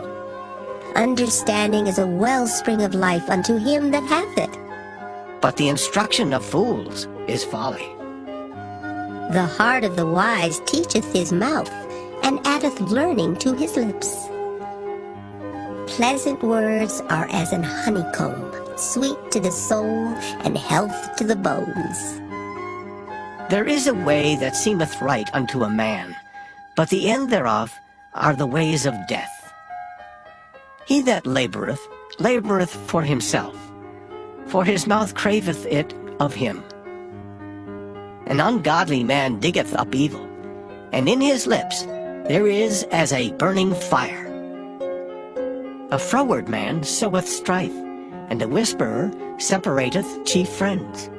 Understanding is a wellspring of life unto him that hath it. But the instruction of fools is folly. The heart of the wise teacheth his mouth, and addeth learning to his lips. Pleasant words are as an honeycomb, sweet to the soul, and health to the bones. There is a way that seemeth right unto a man, but the end thereof are the ways of death. He that laboureth, laboureth for himself, for his mouth craveth it of him. An ungodly man diggeth up evil, and in his lips there is as a burning fire. A froward man soweth strife, and a whisperer separateth chief friends.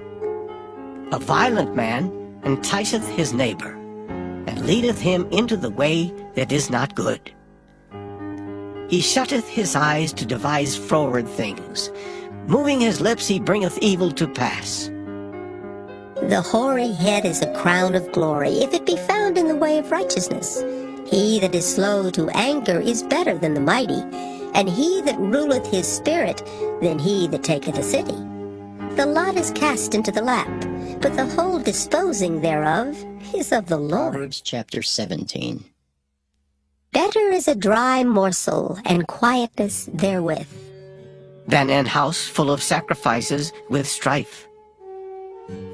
A violent man enticeth his neighbor, and leadeth him into the way that is not good. He shutteth his eyes to devise froward things. Moving his lips he bringeth evil to pass. The hoary head is a crown of glory, if it be found in the way of righteousness. He that is slow to anger is better than the mighty, and he that ruleth his spirit than he that taketh a city. The lot is cast into the lap, but the whole disposing thereof is of the Lord. Proverbs chapter 17. Better is a dry morsel, and quietness therewith, than an house full of sacrifices with strife.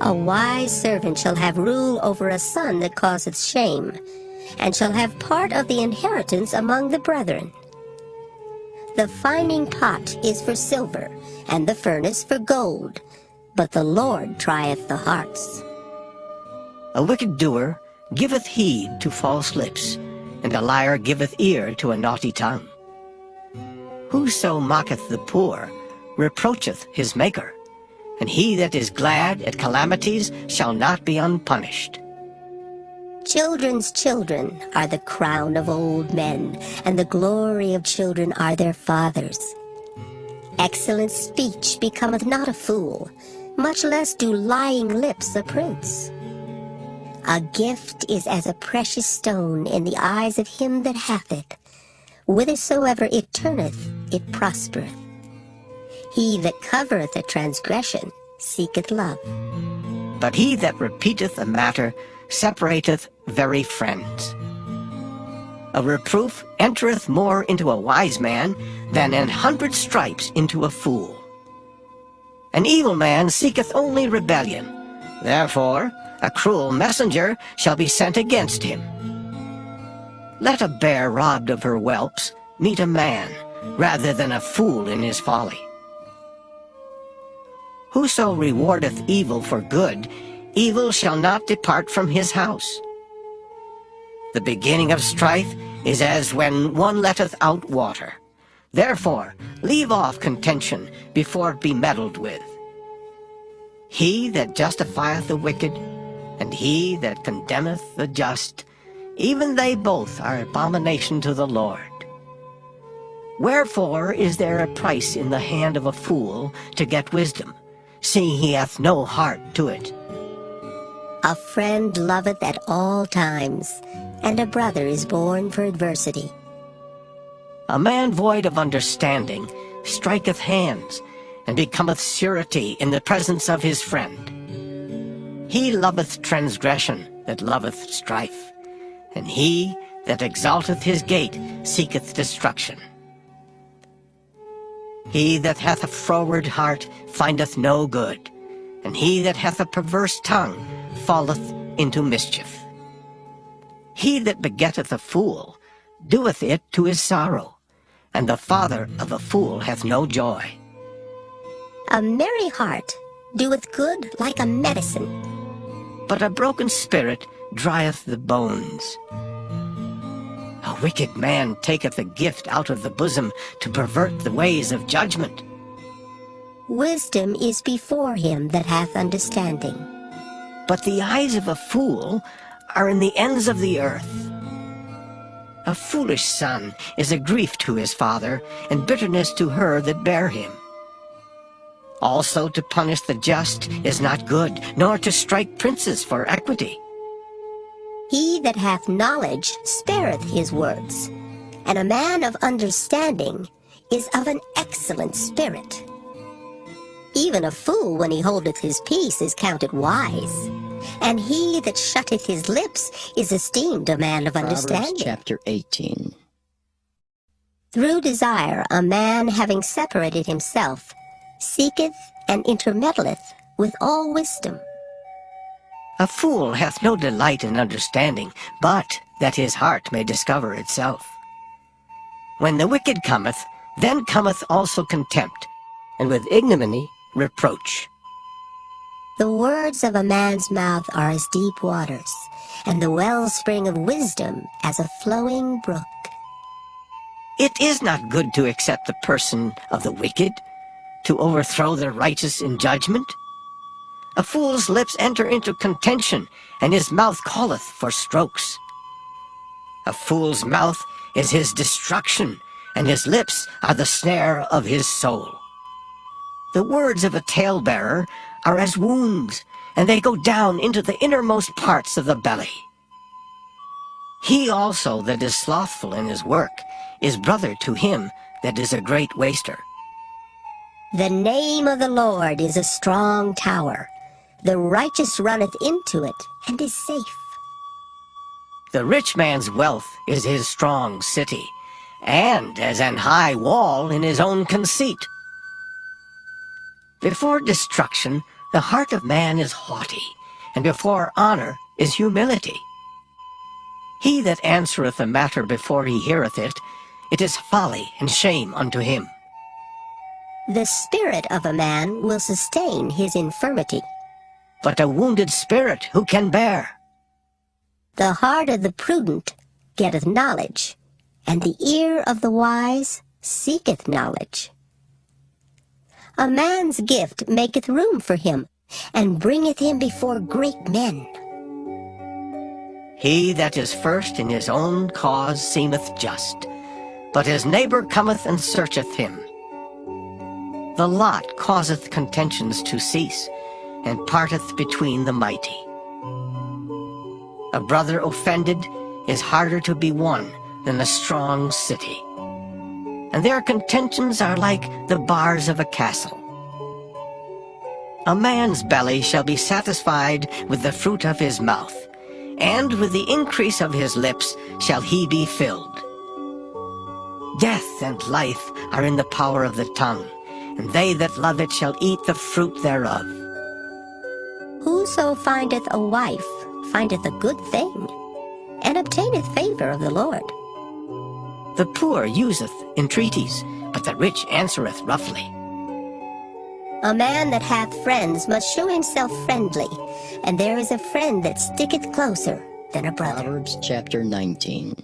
A wise servant shall have rule over a son that causeth shame, and shall have part of the inheritance among the brethren. The fining pot is for silver, and the furnace for gold, but the Lord trieth the hearts. A wicked doer giveth heed to false lips, and a liar giveth ear to a naughty tongue. Whoso mocketh the poor reproacheth his Maker, and he that is glad at calamities shall not be unpunished. Children's children are the crown of old men, and the glory of children are their fathers. Excellent speech becometh not a fool, much less do lying lips a prince. A gift is as a precious stone in the eyes of him that hath it. Whithersoever it turneth, it prospereth. He that covereth a transgression seeketh love, but he that repeateth a matter separateth very friends. A reproof entereth more into a wise man than 100 stripes into a fool. An evil man seeketh only rebellion, therefore a cruel messenger shall be sent against him. Let a bear robbed of her whelps meet a man, rather than a fool in his folly. Whoso rewardeth evil for good, evil shall not depart from his house. The beginning of strife is as when one letteth out water. Therefore leave off contention before it be meddled with. He that justifieth the wicked, and he that condemneth the just, even they both are abomination to the Lord. Wherefore is there a price in the hand of a fool to get wisdom, seeing he hath no heart to it? A friend loveth at all times, and a brother is born for adversity. A man void of understanding striketh hands, and becometh surety in the presence of his friend. He loveth transgression that loveth strife, and he that exalteth his gate seeketh destruction. He that hath a froward heart findeth no good, and he that hath a perverse tongue falleth into mischief. He that begetteth a fool doeth it to his sorrow, and the father of a fool hath no joy. A merry heart doeth good like a medicine, but a broken spirit drieth the bones. A wicked man taketh a gift out of the bosom to pervert the ways of judgment. Wisdom is before him that hath understanding, but the eyes of a fool are in the ends of the earth. A foolish son is a grief to his father, and bitterness to her that bare him. Also to punish the just is not good, nor to strike princes for equity. He that hath knowledge spareth his words, and a man of understanding is of an excellent spirit. Even a fool when he holdeth his peace is counted wise, and he that shutteth his lips is esteemed a man of understanding. Proverbs chapter 18. Through desire a man having separated himself seeketh and intermeddleth with all wisdom. A fool hath no delight in understanding, but that his heart may discover itself. When the wicked cometh, then cometh also contempt, and with ignominy reproach. The words of a man's mouth are as deep waters, and the wellspring of wisdom as a flowing brook. It is not good to accept the person of the wicked, to overthrow the righteous in judgment. A fool's lips enter into contention, and his mouth calleth for strokes. A fool's mouth is his destruction, and his lips are the snare of his soul. The words of a talebearer are as wounds, and they go down into the innermost parts of the belly. He also that is slothful in his work is brother to him that is a great waster. The name of the Lord is a strong tower. The righteous runneth into it, and is safe. The rich man's wealth is his strong city, and as an high wall in his own conceit. Before destruction, the heart of man is haughty, and before honor is humility. He that answereth a matter before he heareth it, it is folly and shame unto him. The spirit of a man will sustain his infirmity, but a wounded spirit who can bear? The heart of the prudent getteth knowledge, and the ear of the wise seeketh knowledge. A man's gift maketh room for him, and bringeth him before great men. He that is first in his own cause seemeth just, but his neighbor cometh and searcheth him. The lot causeth contentions to cease, and parteth between the mighty. A brother offended is harder to be won than a strong city, and their contentions are like the bars of a castle. A man's belly shall be satisfied with the fruit of his mouth, and with the increase of his lips shall he be filled. Death and life are in the power of the tongue, and they that love it shall eat the fruit thereof. Whoso findeth a wife findeth a good thing, and obtaineth favor of the Lord. The poor useth entreaties, but the rich answereth roughly. A man that hath friends must show himself friendly, and there is a friend that sticketh closer than a brother. Proverbs chapter 19.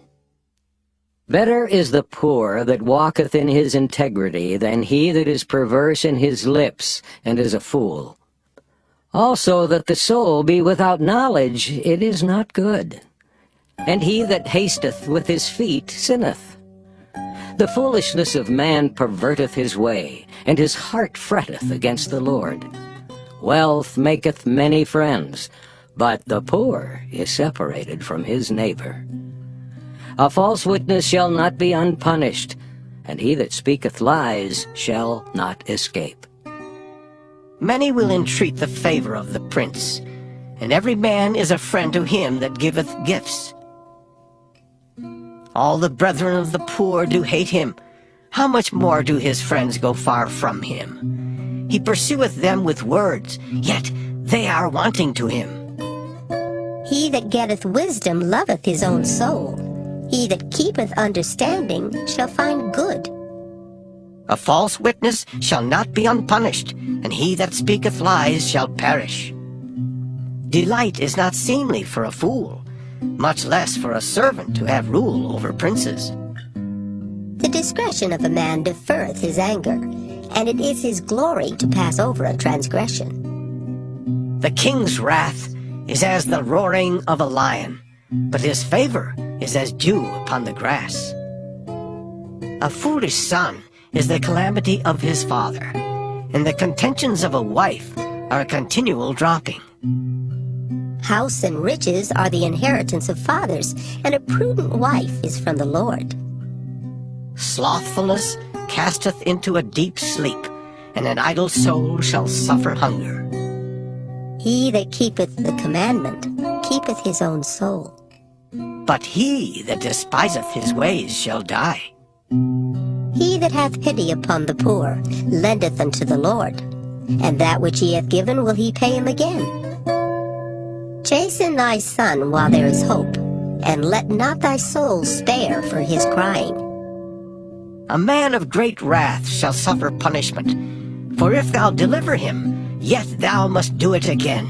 Better is the poor that walketh in his integrity than he that is perverse in his lips and is a fool. Also that the soul be without knowledge, it is not good. And he that hasteth with his feet sinneth. The foolishness of man perverteth his way, and his heart fretteth against the Lord. Wealth maketh many friends, but the poor is separated from his neighbor. A false witness shall not be unpunished, and he that speaketh lies shall not escape. Many will entreat the favor of the prince, and every man is a friend to him that giveth gifts. All the brethren of the poor do hate him. How much more do his friends go far from him? He pursueth them with words, yet they are wanting to him. He that getteth wisdom loveth his own soul. He that keepeth understanding shall find good. A false witness shall not be unpunished, and he that speaketh lies shall perish. Delight is not seemly for a fool, much less for a servant to have rule over princes. The discretion of a man deferreth his anger, and it is his glory to pass over a transgression. The king's wrath is as the roaring of a lion, but his favor is as dew upon the grass. A foolish son is the calamity of his father, and the contentions of a wife are a continual dropping. House and riches are the inheritance of fathers, and a prudent wife is from the Lord. Slothfulness casteth into a deep sleep, and an idle soul shall suffer hunger. He that keepeth the commandment keepeth his own soul. But he that despiseth his ways shall die. He that hath pity upon the poor lendeth unto the Lord, and that which he hath given will he pay him again. Chasten thy son while there is hope, and let not thy soul spare for his crying. A man of great wrath shall suffer punishment, for if thou deliver him, yet thou must do it again.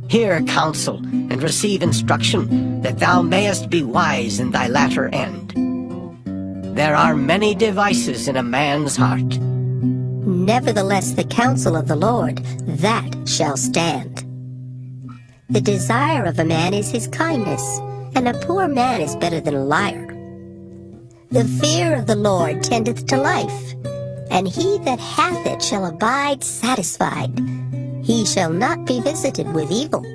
Hear counsel, and receive instruction, that thou mayest be wise in thy latter end. There are many devices in a man's heart. Nevertheless the counsel of the Lord, that shall stand. The desire of a man is his kindness, and a poor man is better than a liar. The fear of the Lord tendeth to life, and he that hath it shall abide satisfied. He shall not be visited with evil.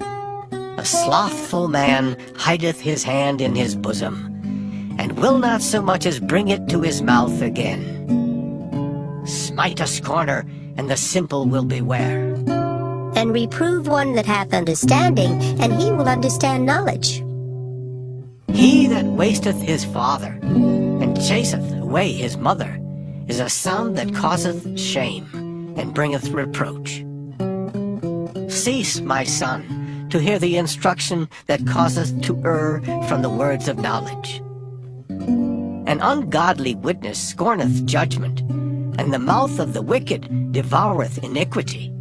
A slothful man hideth his hand in his bosom, and will not so much as bring it to his mouth again. Smite a scorner, and the simple will beware. And reprove one that hath understanding, and he will understand knowledge. He that wasteth his father, and chaseth away his mother, is a son that causeth shame, and bringeth reproach. Cease, my son, to hear the instruction that causeth to err from the words of knowledge. An ungodly witness scorneth judgment, and the mouth of the wicked devoureth iniquity.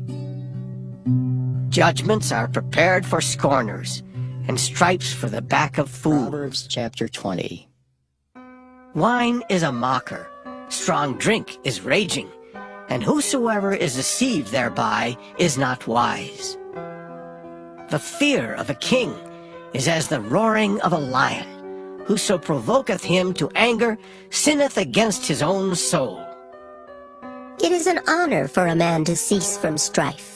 Judgments are prepared for scorners, and stripes for the back of fools. Proverbs chapter 20. Wine is a mocker, strong drink is raging, and whosoever is deceived thereby is not wise. The fear of a king is as the roaring of a lion. Whoso provoketh him to anger sinneth against his own soul. It is an honor for a man to cease from strife.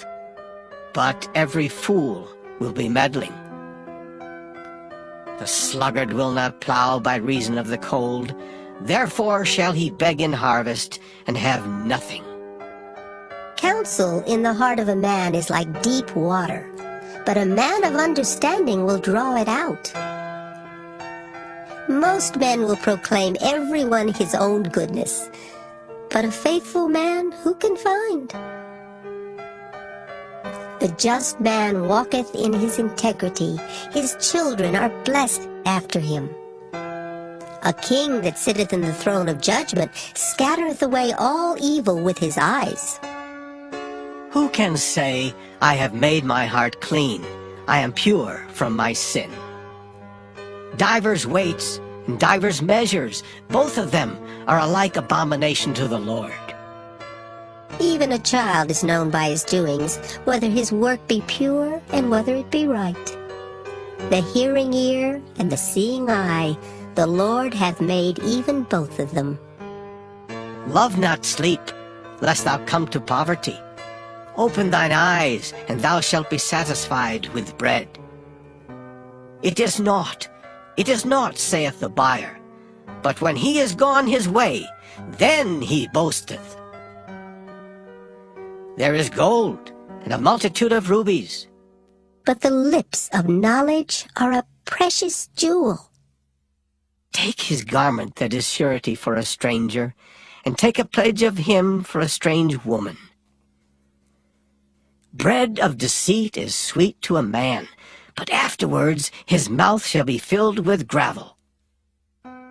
But every fool will be meddling. The sluggard will not plow by reason of the cold, therefore shall he beg in harvest and have nothing. Counsel in the heart of a man is like deep water, but a man of understanding will draw it out. Most men will proclaim everyone his own goodness, but a faithful man who can find? The just man walketh in his integrity, his children are blessed after him. A king that sitteth in the throne of judgment scattereth away all evil with his eyes. Who can say, I have made my heart clean, I am pure from my sin? Divers weights and divers measures, both of them are alike abomination to the Lord. Even a child is known by his doings, whether his work be pure and whether it be right. The hearing ear and the seeing eye, the Lord hath made even both of them. Love not sleep, lest thou come to poverty. Open thine eyes, and thou shalt be satisfied with bread. It is naught, saith the buyer, but when he is gone his way, then he boasteth. There is gold, and a multitude of rubies. But the lips of knowledge are a precious jewel. Take his garment that is surety for a stranger, and take a pledge of him for a strange woman. Bread of deceit is sweet to a man, but afterwards his mouth shall be filled with gravel.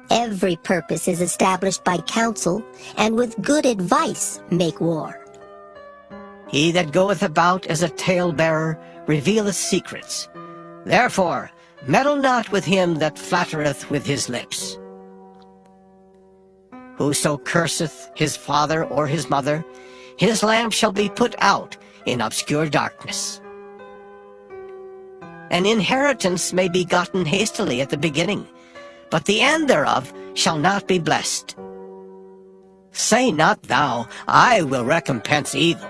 Every purpose is established by counsel, and with good advice make war. He that goeth about as a talebearer revealeth secrets. Therefore, meddle not with him that flattereth with his lips. Whoso curseth his father or his mother, his lamp shall be put out in obscure darkness. An inheritance may be gotten hastily at the beginning, but the end thereof shall not be blessed. Say not thou, I will recompense evil.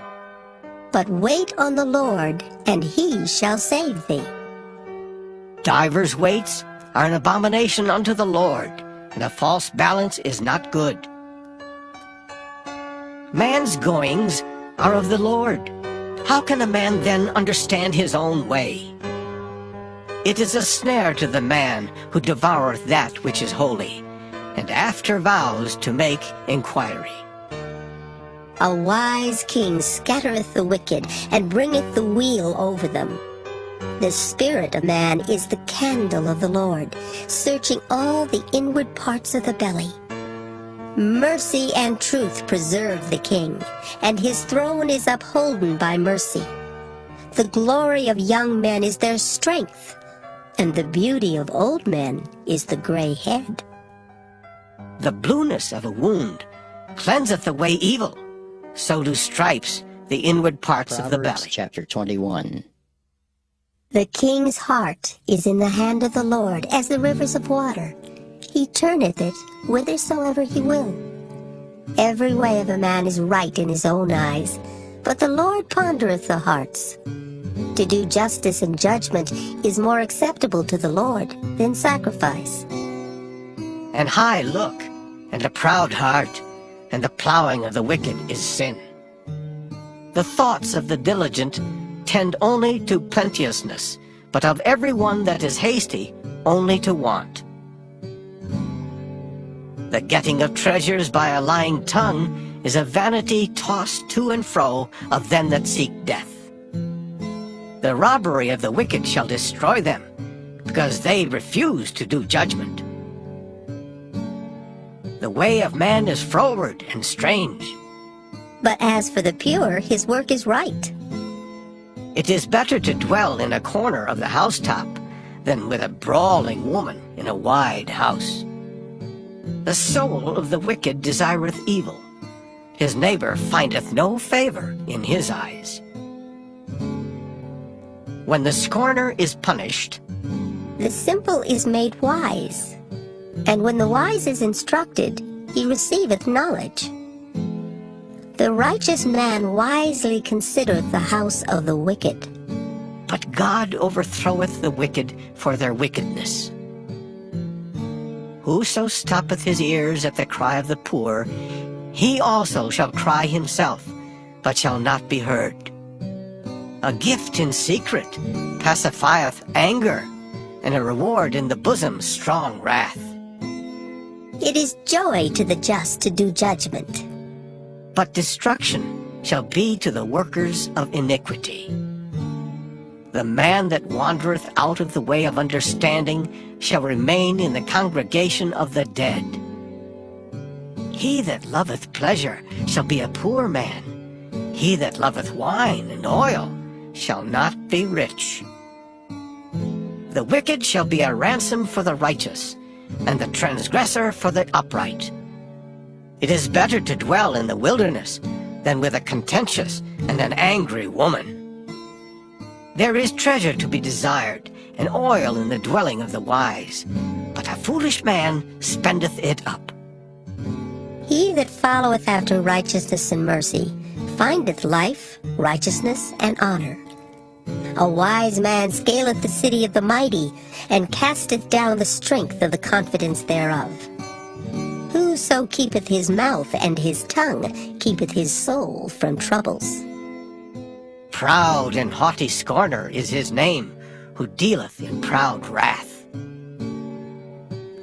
But wait on the Lord, and he shall save thee. Divers weights are an abomination unto the Lord, and a false balance is not good. Man's goings are of the Lord. How can a man then understand his own way? It is a snare to the man who devoureth that which is holy, and after vows to make inquiry. A wise king scattereth the wicked, and bringeth the weal over them. The spirit of man is the candle of the Lord, searching all the inward parts of the belly. Mercy and truth preserve the king, and his throne is upholden by mercy. The glory of young men is their strength, and the beauty of old men is the gray head. The blueness of a wound cleanseth away evil, so do stripes the inward parts of the Proverbs belly. chapter 21. The king's heart is in the hand of the Lord as the rivers of water. He turneth it whithersoever he will. Every way of a man is right in his own eyes, but the Lord pondereth the hearts. To do justice and judgment is more acceptable to the Lord than sacrifice. An high look, and a proud heart, and the plowing of the wicked is sin. The thoughts of the diligent tend only to plenteousness, but of every one that is hasty, only to want. The getting of treasures by a lying tongue is a vanity tossed to and fro of them that seek death. The robbery of the wicked shall destroy them, because they refuse to do judgment. The way of man is froward and strange. But as for the pure, his work is right. It is better to dwell in a corner of the housetop than with a brawling woman in a wide house. The soul of the wicked desireth evil. His neighbor findeth no favor in his eyes. When the scorner is punished, The simple is made wise, and when the wise is instructed, he receiveth knowledge. The righteous man wisely considereth the house of the wicked. but God overthroweth the wicked for their wickedness. Whoso stoppeth his ears at the cry of the poor, he also shall cry himself, but shall not be heard. A gift in secret pacifieth anger, and a reward in the bosom strong wrath. It is joy to the just to do judgment. But destruction shall be to the workers of iniquity. The man that wandereth out of the way of understanding shall remain in the congregation of the dead. He that loveth pleasure shall be a poor man. He that loveth wine and oil shall not be rich. The wicked shall be a ransom for the righteous, and the transgressor for the upright. It is better to dwell in the wilderness than with a contentious and an angry woman. There is treasure to be desired, and oil in the dwelling of the wise, but a foolish man spendeth it up. He that followeth after righteousness and mercy findeth life, righteousness, and honor. A wise man scaleth the city of the mighty, and casteth down the strength of the confidence thereof. Whoso keepeth his mouth and his tongue keepeth his soul from troubles. Proud and haughty scorner is his name, who dealeth in proud wrath.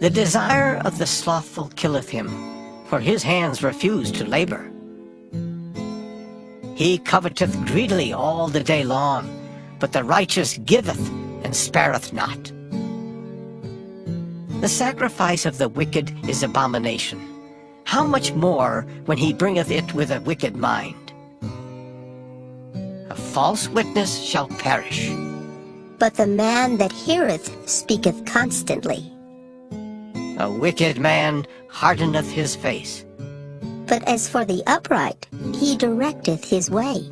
The desire of the slothful killeth him, for his hands refuse to labor. He coveteth greedily all the day long, but the righteous giveth and spareth not. The sacrifice of the wicked is abomination. How much more when he bringeth it with a wicked mind? A false witness shall perish. But the man that heareth speaketh constantly. A wicked man hardeneth his face. But as for the upright, he directeth his way.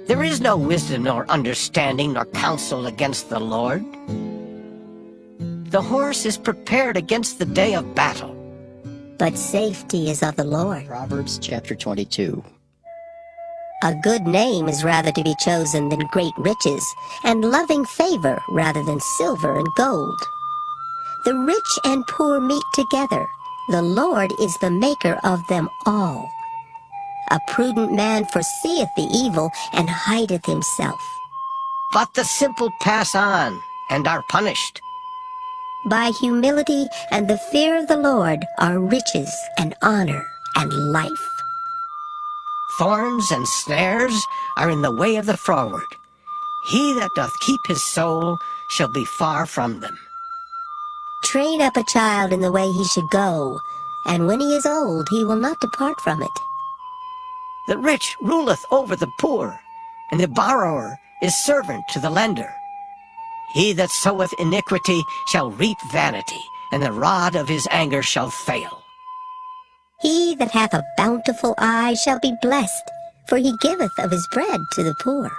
There is no wisdom nor understanding nor counsel against the Lord. The horse is prepared against the day of battle, But safety is of the Lord. Proverbs chapter 22. A good name is rather to be chosen than great riches, and loving favor rather than silver and gold. The rich and poor meet together. The Lord is the maker of them all. A prudent man foreseeth the evil and hideth himself. but the simple pass on and are punished. By humility and the fear of the Lord are riches and honor and life. Thorns and snares are in the way of the froward, He that doth keep his soul shall be far from them. Train up a child in the way he should go, and when he is old he will not depart from it. The rich ruleth over the poor, and the borrower is servant to the lender. He that soweth iniquity shall reap vanity, and the rod of his anger shall fail. He that hath a bountiful eye shall be blessed, for he giveth of his bread to the poor.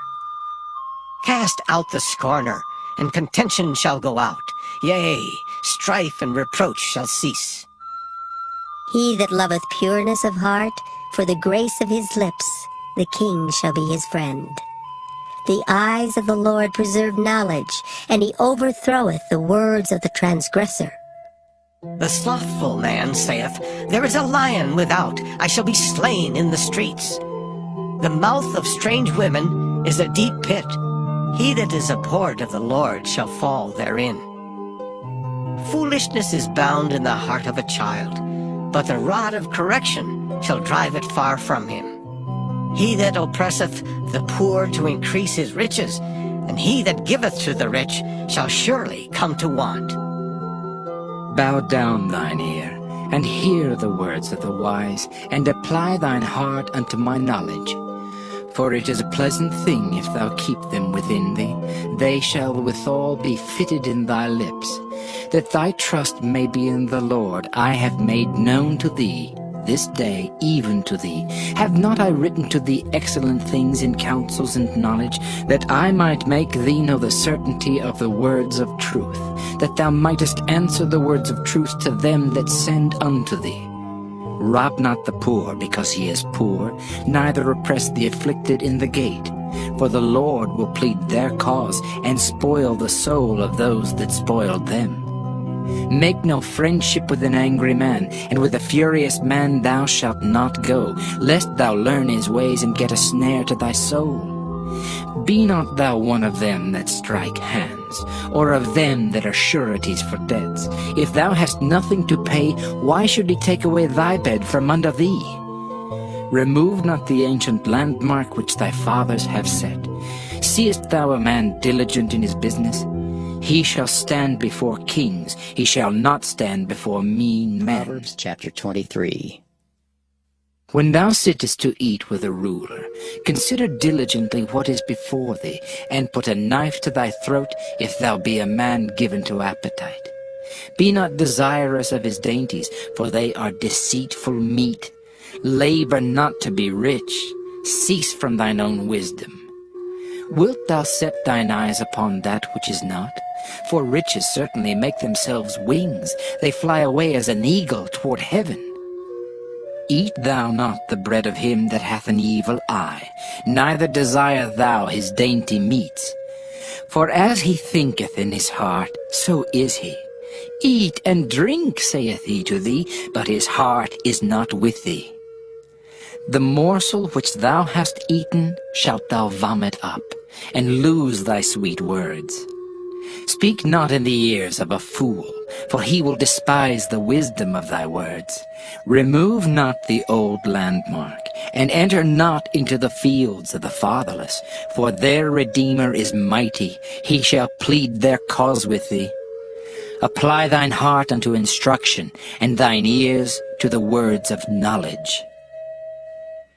Cast out the scorner, and contention shall go out. Yea, strife and reproach shall cease. He that loveth pureness of heart, for the grace of his lips, the king shall be his friend. The eyes of the Lord preserve knowledge, and he overthroweth the words of the transgressor. The slothful man saith, There is a lion without, I shall be slain in the streets. The mouth of strange women is a deep pit. He that is abhorred of the Lord shall fall therein. Foolishness is bound in the heart of a child, but the rod of correction shall drive it far from him. He that oppresseth the poor to increase his riches, and he that giveth to the rich shall surely come to want. Bow down thine ear, and hear the words of the wise, and apply thine heart unto my knowledge. For it is a pleasant thing if thou keep them within thee. They shall withal be fitted in thy lips. That thy trust may be in the Lord, I have made known to thee this day, even to thee. Have not I written to thee excellent things in counsels and knowledge, that I might make thee know the certainty of the words of truth, that thou mightest answer the words of truth to them that send unto thee? Rob not the poor because he is poor, neither oppress the afflicted in the gate. For the Lord will plead their cause, and spoil the soul of those that spoiled them. Make no friendship with an angry man, and with a furious man thou shalt not go, lest thou learn his ways and get a snare to thy soul. Be not thou one of them that strike hands, or of them that are sureties for debts. If thou hast nothing to pay, why should he take away thy bed from under thee? Remove not the ancient landmark which thy fathers have set. Seest thou a man diligent in his business? He shall stand before kings, he shall not stand before mean men. Proverbs chapter 23. When thou sittest to eat with a ruler, consider diligently what is before thee, and put a knife to thy throat if thou be a man given to appetite. Be not desirous of his dainties, for they are deceitful meat. Labor not to be rich, cease from thine own wisdom. Wilt thou set thine eyes upon that which is not? For riches certainly make themselves wings, they fly away as an eagle toward heaven. Eat thou not the bread of him that hath an evil eye, neither desire thou his dainty meats. For as he thinketh in his heart, so is he. Eat and drink, saith he to thee, but his heart is not with thee. The morsel which thou hast eaten shalt thou vomit up, and lose thy sweet words. Speak not in the ears of a fool, for he will despise the wisdom of thy words. Remove not the old landmark, and enter not into the fields of the fatherless, for their Redeemer is mighty, he shall plead their cause with thee. Apply thine heart unto instruction, and thine ears to the words of knowledge.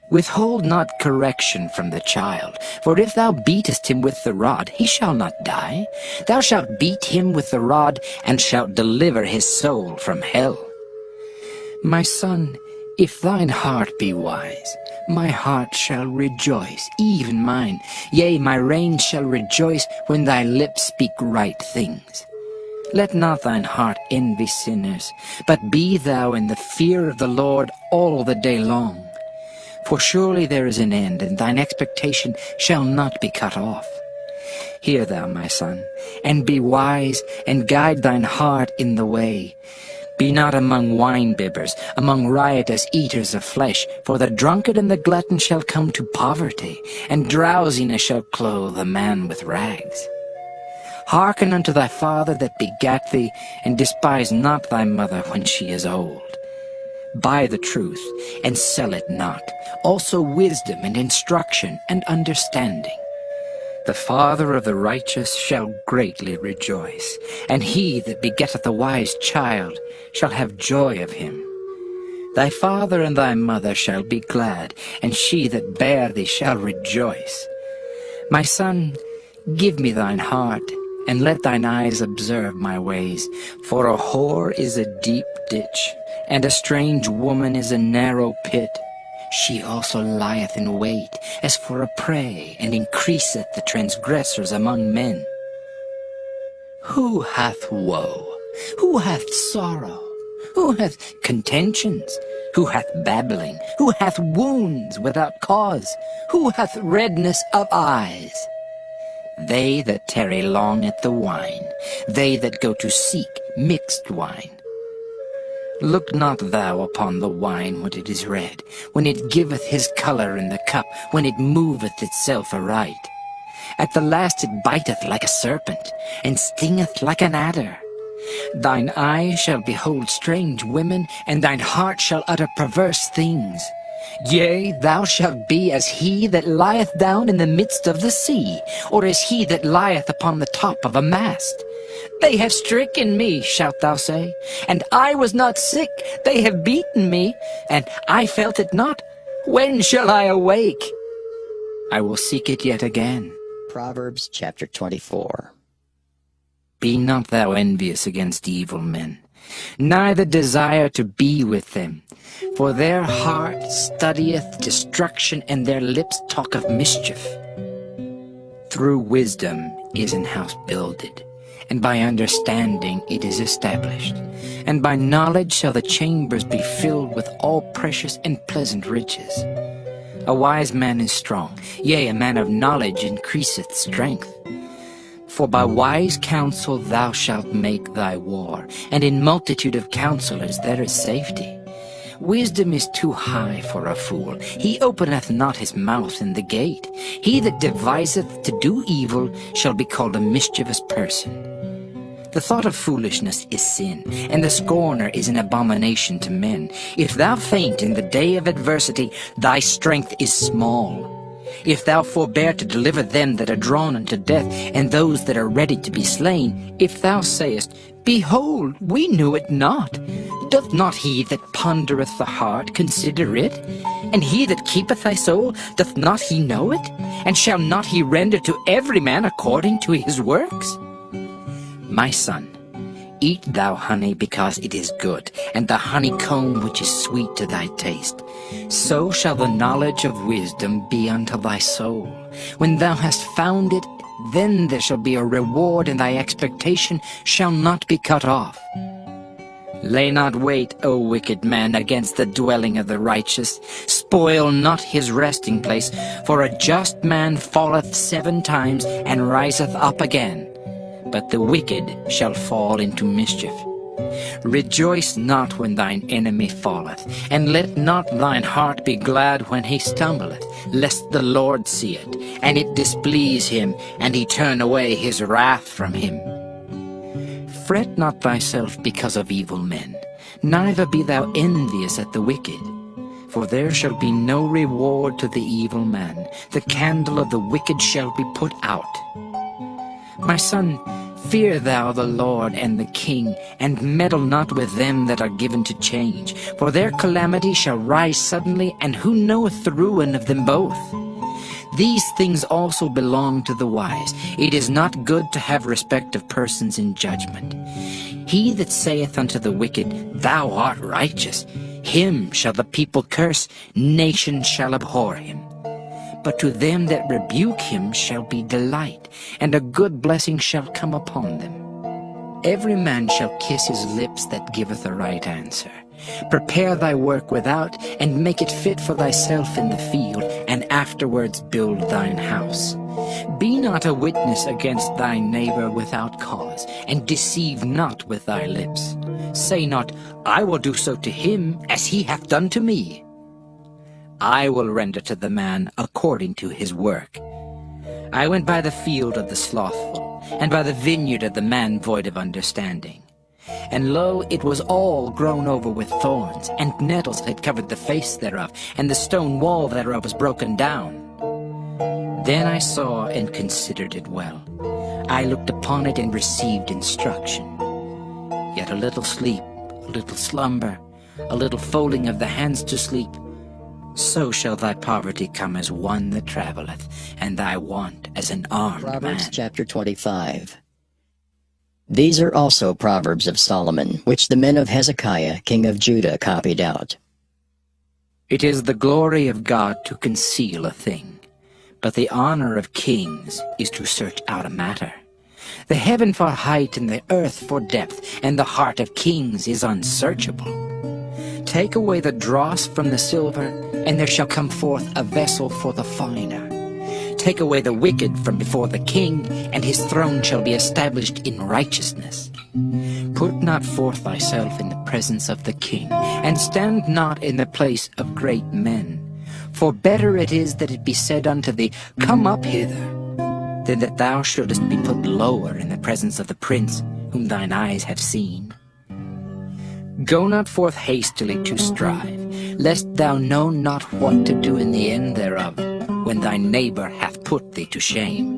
Withhold not correction from the child, for if thou beatest him with the rod, he shall not die. Thou shalt beat him with the rod, and shalt deliver his soul from hell. My son, if thine heart be wise, my heart shall rejoice, even mine. Yea, my reins shall rejoice when thy lips speak right things. Let not thine heart envy sinners, but be thou in the fear of the Lord all the day long. For surely there is an end, and thine expectation shall not be cut off. Hear thou, my son, and be wise, and guide thine heart in the way. Be not among wine-bibbers, among riotous eaters of flesh, for the drunkard and the glutton shall come to poverty, and drowsiness shall clothe a man with rags. Hearken unto thy father that begat thee, and despise not thy mother when she is old. Buy the truth, and sell it not, also wisdom and instruction and understanding. The father of the righteous shall greatly rejoice, and he that begetteth a wise child shall have joy of him. Thy father and thy mother shall be glad, and she that bare thee shall rejoice. My son, give me thine heart, and let thine eyes observe my ways. For a whore is a deep ditch, and a strange woman is a narrow pit. She also lieth in wait as for a prey, and increaseth the transgressors among men. Who hath woe? Who hath sorrow? Who hath contentions? Who hath babbling? Who hath wounds without cause? Who hath redness of eyes? They that tarry long at the wine, they that go to seek mixed wine. Look not thou upon the wine when it is red, when it giveth his colour in the cup, when it moveth itself aright. At the last it biteth like a serpent, and stingeth like an adder. Thine eye shall behold strange women, and thine heart shall utter perverse things. Yea, thou shalt be as he that lieth down in the midst of the sea, or as he that lieth upon the top of a mast. They have stricken me, shalt thou say, and I was not sick. They have beaten me, and I felt it not. When shall I awake? I will seek it yet again. Proverbs chapter 24. Be not thou envious against evil men, neither desire to be with them. For their heart studieth destruction, and their lips talk of mischief. Through wisdom is an house builded, and by understanding it is established. And by knowledge shall the chambers be filled with all precious and pleasant riches. A wise man is strong, yea, a man of knowledge increaseth strength. For by wise counsel thou shalt make thy war, and in multitude of counselors there is safety. Wisdom is too high for a fool. He openeth not his mouth in the gate. He that deviseth to do evil shall be called a mischievous person. The thought of foolishness is sin, and the scorner is an abomination to men. If thou faint in the day of adversity, thy strength is small. If thou forbear to deliver them that are drawn unto death, and those that are ready to be slain, if thou sayest, Behold, we knew it not, doth not he that pondereth the heart consider it? And he that keepeth thy soul, doth not he know it? And shall not he render to every man according to his works? My son, eat thou honey because it is good, and the honeycomb which is sweet to thy taste. So shall the knowledge of wisdom be unto thy soul. When thou hast found it, then there shall be a reward, and thy expectation shall not be cut off. Lay not wait, O wicked man, against the dwelling of the righteous. Spoil not his resting place, for a just man falleth 7 times, and riseth up again. But the wicked shall fall into mischief. Rejoice not when thine enemy falleth, and let not thine heart be glad when he stumbleth, lest the Lord see it, and it displease him, and he turn away his wrath from him. Fret not thyself because of evil men, neither be thou envious at the wicked. For there shall be no reward to the evil man. The candle of the wicked shall be put out. My son, fear thou the Lord and the king, and meddle not with them that are given to change. For their calamity shall rise suddenly, and who knoweth the ruin of them both? These things also belong to the wise. It is not good to have respect of persons in judgment. He that saith unto the wicked, Thou art righteous, him shall the people curse, nations shall abhor him. But to them that rebuke him shall be delight, and a good blessing shall come upon them. Every man shall kiss his lips that giveth a right answer. Prepare thy work without, and make it fit for thyself in the field, and afterwards build thine house. Be not a witness against thy neighbor without cause, and deceive not with thy lips. Say not, I will do so to him as he hath done to me. I will render to the man according to his work. I went by the field of the slothful, and by the vineyard of the man void of understanding. And lo, it was all grown over with thorns, and nettles had covered the face thereof, and the stone wall thereof was broken down. Then I saw and considered it well. I looked upon it and received instruction. Yet a little sleep, a little slumber, a little folding of the hands to sleep, so shall thy poverty come as one that travelleth, and thy want as an armed Proverbs man. chapter 25. These are also Proverbs of Solomon, which the men of Hezekiah, king of Judah, copied out. It is the glory of God to conceal a thing, but the honor of kings is to search out a matter. The heaven for height and the earth for depth, and the heart of kings is unsearchable. Take away the dross from the silver, and there shall come forth a vessel for the finer. Take away the wicked from before the king, and his throne shall be established in righteousness. Put not forth thyself in the presence of the king, and stand not in the place of great men. For better it is that it be said unto thee, Come up hither, than that thou shouldest be put lower in the presence of the prince whom thine eyes have seen. Go not forth hastily to strive, lest thou know not what to do in the end thereof, when thy neighbor hath put thee to shame.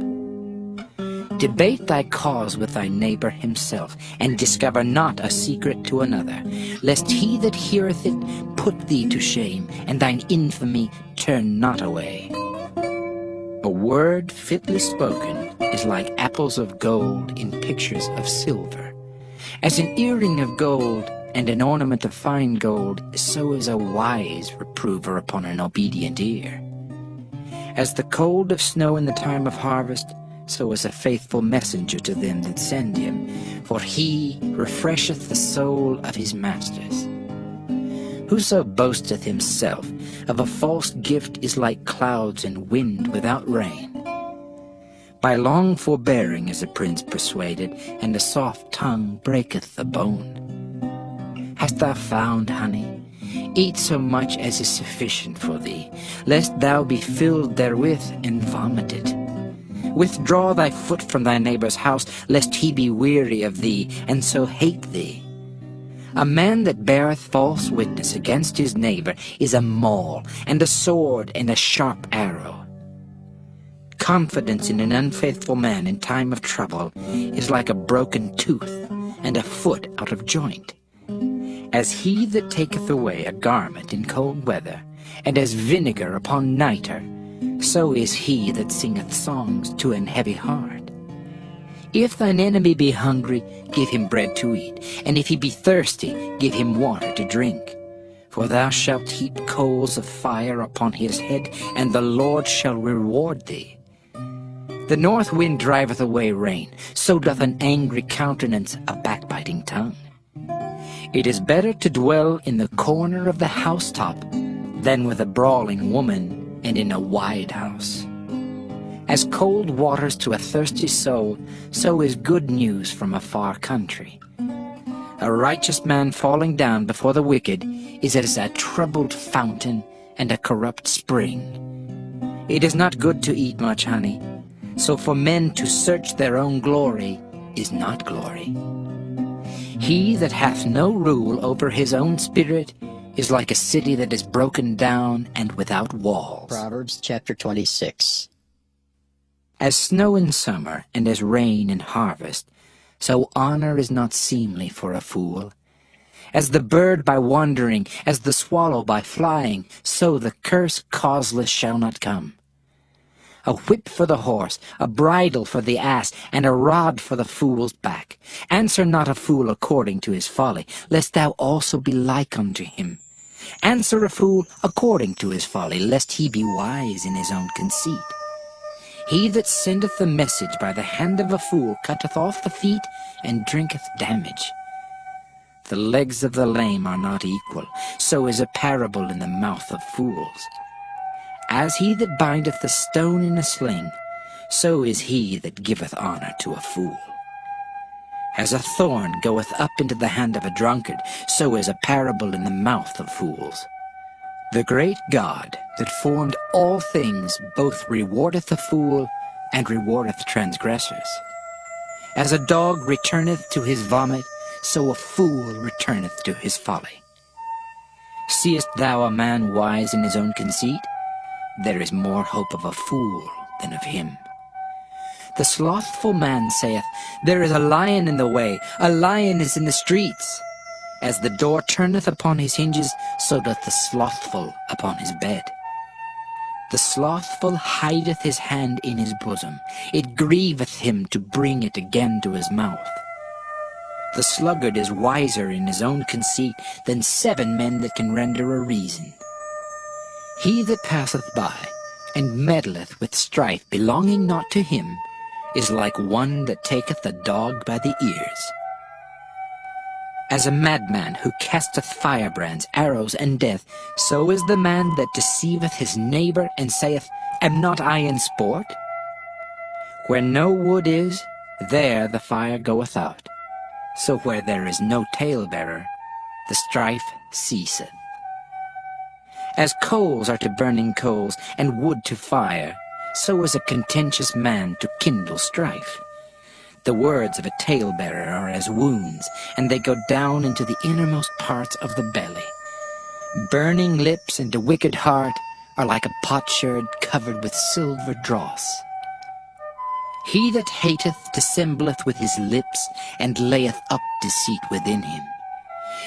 Debate thy cause with thy neighbor himself, and discover not a secret to another, lest he that heareth it put thee to shame, and thine infamy turn not away. A word fitly spoken is like apples of gold in pictures of silver. As an earring of gold and an ornament of fine gold, so is a wise reprover upon an obedient ear. As the cold of snow in the time of harvest, so is a faithful messenger to them that send him, for he refresheth the soul of his masters. Whoso boasteth himself of a false gift is like clouds and wind without rain. By long forbearing is a prince persuaded, and a soft tongue breaketh the bone. Hast thou found honey? Eat so much as is sufficient for thee, lest thou be filled therewith and vomited. Withdraw thy foot from thy neighbor's house, lest he be weary of thee, and so hate thee. A man that beareth false witness against his neighbor is a maul, and a sword, and a sharp arrow. Confidence in an unfaithful man in time of trouble is like a broken tooth, and a foot out of joint. As he that taketh away a garment in cold weather, and as vinegar upon nitre, so is he that singeth songs to an heavy heart. If thine enemy be hungry, give him bread to eat, and if he be thirsty, give him water to drink. For thou shalt heap coals of fire upon his head, and the Lord shall reward thee. The north wind driveth away rain, so doth an angry countenance a backbiting tongue. It is better to dwell in the corner of the housetop than with a brawling woman and in a wide house. As cold waters to a thirsty soul, so is good news from a far country. A righteous man falling down before the wicked is as a troubled fountain and a corrupt spring. It is not good to eat much honey, so for men to search their own glory is not glory. He that hath no rule over his own spirit is like a city that is broken down and without walls. Proverbs chapter 26. As snow in summer and as rain in harvest, so honor is not seemly for a fool. As the bird by wandering, as the swallow by flying, so the curse causeless shall not come. A whip for the horse, a bridle for the ass, and a rod for the fool's back. Answer not a fool according to his folly, lest thou also be like unto him. Answer a fool according to his folly, lest he be wise in his own conceit. He that sendeth the message by the hand of a fool cutteth off the feet and drinketh damage. The legs of the lame are not equal, so is a parable in the mouth of fools. As he that bindeth the stone in a sling, so is he that giveth honor to a fool. As a thorn goeth up into the hand of a drunkard, so is a parable in the mouth of fools. The great God that formed all things both rewardeth a fool and rewardeth transgressors. As a dog returneth to his vomit, so a fool returneth to his folly. Seest thou a man wise in his own conceit? there is more hope of a fool than of him. The slothful man saith, There is a lion in the way, a lion is in the streets. As the door turneth upon his hinges, so doth the slothful upon his bed. The slothful hideth his hand in his bosom. It grieveth him to bring it again to his mouth. The sluggard is wiser in his own conceit than 7 men that can render a reason. He that passeth by, and meddleth with strife belonging not to him, is like one that taketh a dog by the ears. As a madman who casteth firebrands, arrows, and death, so is the man that deceiveth his neighbor, and saith, Am not I in sport? Where no wood is, there the fire goeth out. So where there is no talebearer, the strife ceaseth. As coals are to burning coals, and wood to fire, so is a contentious man to kindle strife. The words of a talebearer are as wounds, and they go down into the innermost parts of the belly. Burning lips and a wicked heart are like a potsherd covered with silver dross. He that hateth dissembleth with his lips, and layeth up deceit within him.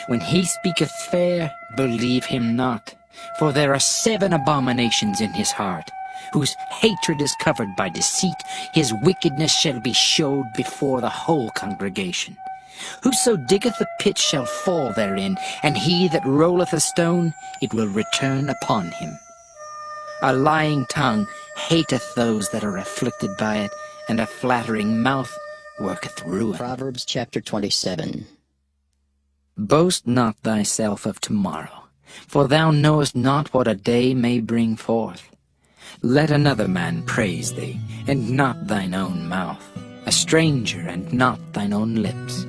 When he speaketh fair, believe him not, for there are 7 abominations in his heart, whose hatred is covered by deceit. His wickedness shall be showed before the whole congregation. Whoso diggeth a pit shall fall therein, and he that rolleth a stone, it will return upon him. A lying tongue hateth those that are afflicted by it, and a flattering mouth worketh ruin. Proverbs chapter 27. Boast not thyself of tomorrow, for thou knowest not what a day may bring forth. Let another man praise thee, and not thine own mouth, a stranger, and not thine own lips.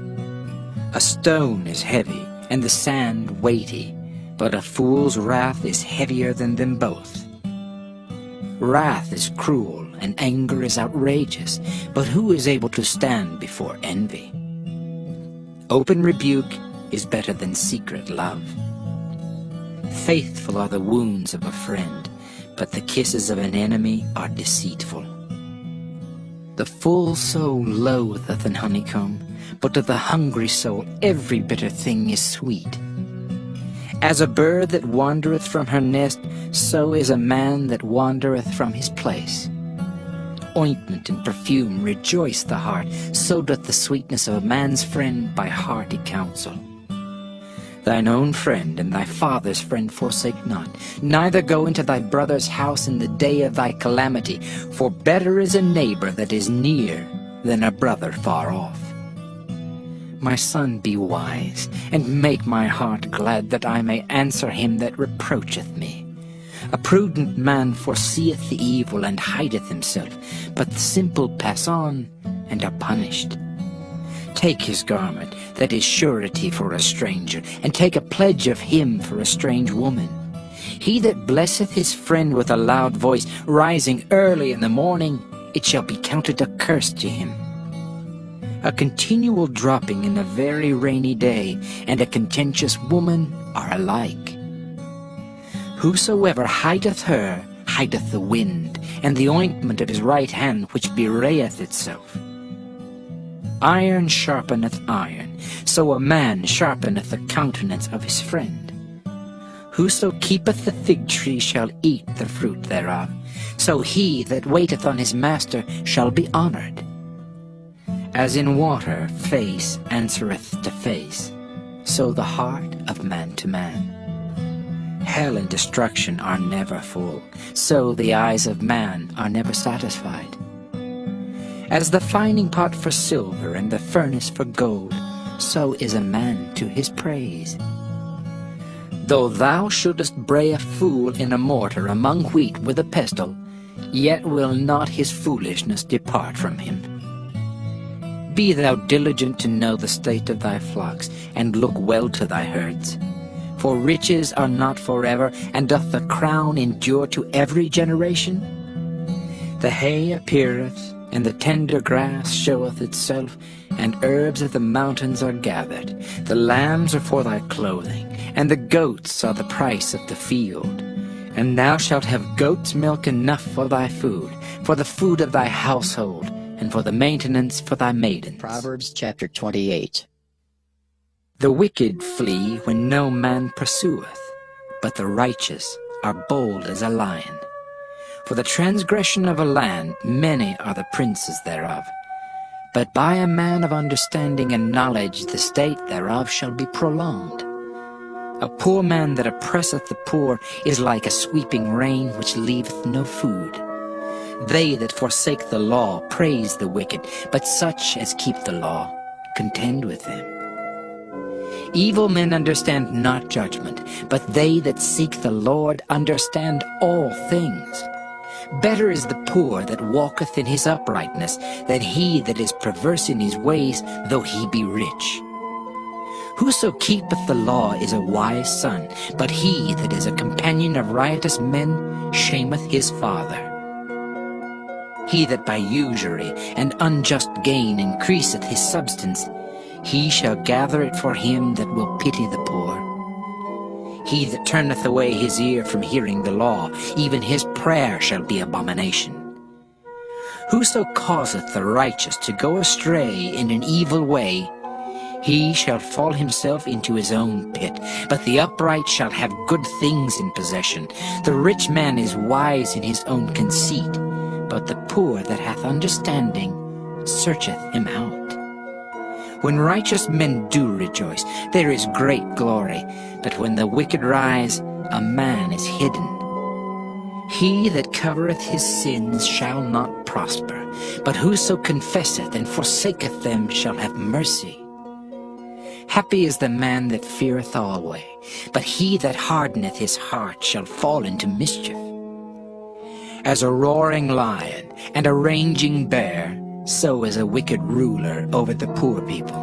A stone is heavy, and the sand weighty, but a fool's wrath is heavier than them both. Wrath is cruel, and anger is outrageous, but who is able to stand before envy? Open rebuke is better than secret love. Faithful are the wounds of a friend, but the kisses of an enemy are deceitful. The full soul loatheth an honeycomb, but to the hungry soul every bitter thing is sweet. As a bird that wandereth from her nest, so is a man that wandereth from his place. Ointment and perfume rejoice the heart, so doth the sweetness of a man's friend by hearty counsel. Thine own friend and thy father's friend forsake not, neither go into thy brother's house in the day of thy calamity, for better is a neighbor that is near than a brother far off. My son, be wise, and make my heart glad, that I may answer him that reproacheth me. A prudent man foreseeth the evil, and hideth himself, but the simple pass on, and are punished. Take his garment, that is surety for a stranger, and take a pledge of him for a strange woman. He that blesseth his friend with a loud voice, rising early in the morning, it shall be counted a curse to him. A continual dropping in a very rainy day, and a contentious woman are alike. Whosoever hideth her, hideth the wind, and the ointment of his right hand which bewrayeth itself. Iron sharpeneth iron, so a man sharpeneth the countenance of his friend. Whoso keepeth the fig tree shall eat the fruit thereof, so he that waiteth on his master shall be honored. As in water face answereth to face, so the heart of man to man. Hell and destruction are never full, so the eyes of man are never satisfied. As the fining pot for silver and the furnace for gold, so is a man to his praise. Though thou shouldest bray a fool in a mortar among wheat with a pestle, yet will not his foolishness depart from him. Be thou diligent to know the state of thy flocks, and look well to thy herds. For riches are not forever, and doth the crown endure to every generation? The hay appeareth, and the tender grass showeth itself, and herbs of the mountains are gathered. The lambs are for thy clothing, and the goats are the price of the field. And thou shalt have goat's milk enough for thy food, for the food of thy household, and for the maintenance for thy maidens. Proverbs chapter 28. The wicked flee when no man pursueth, but the righteous are bold as a lion. For the transgression of a land many are the princes thereof. But by a man of understanding and knowledge the state thereof shall be prolonged. A poor man that oppresseth the poor is like a sweeping rain which leaveth no food. They that forsake the law praise the wicked, but such as keep the law contend with them. Evil men understand not judgment, but they that seek the Lord understand all things. Better is the poor that walketh in his uprightness than he that is perverse in his ways, though he be rich. Whoso keepeth the law is a wise son, but he that is a companion of riotous men shameth his father. He that by usury and unjust gain increaseth his substance, he shall gather it for him that will pity the poor. He that turneth away his ear from hearing the law, even his prayer shall be abomination. Whoso causeth the righteous to go astray in an evil way, he shall fall himself into his own pit, but the upright shall have good things in possession. The rich man is wise in his own conceit, but the poor that hath understanding searcheth him out. When righteous men do rejoice, there is great glory, but when the wicked rise, a man is hidden. He that covereth his sins shall not prosper, but whoso confesseth and forsaketh them shall have mercy. Happy is the man that feareth always, but he that hardeneth his heart shall fall into mischief. As a roaring lion and a raging bear, so is a wicked ruler over the poor people.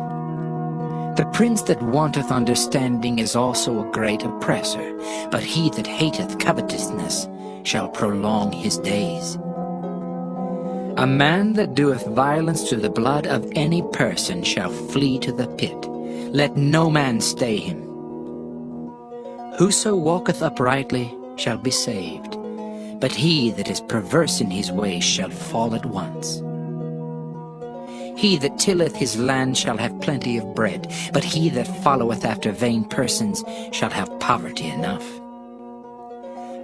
The prince that wanteth understanding is also a great oppressor, but he that hateth covetousness shall prolong his days. A man that doeth violence to the blood of any person shall flee to the pit. Let no man stay him. Whoso walketh uprightly shall be saved, but he that is perverse in his ways shall fall at once. He that tilleth his land shall have plenty of bread, but he that followeth after vain persons shall have poverty enough.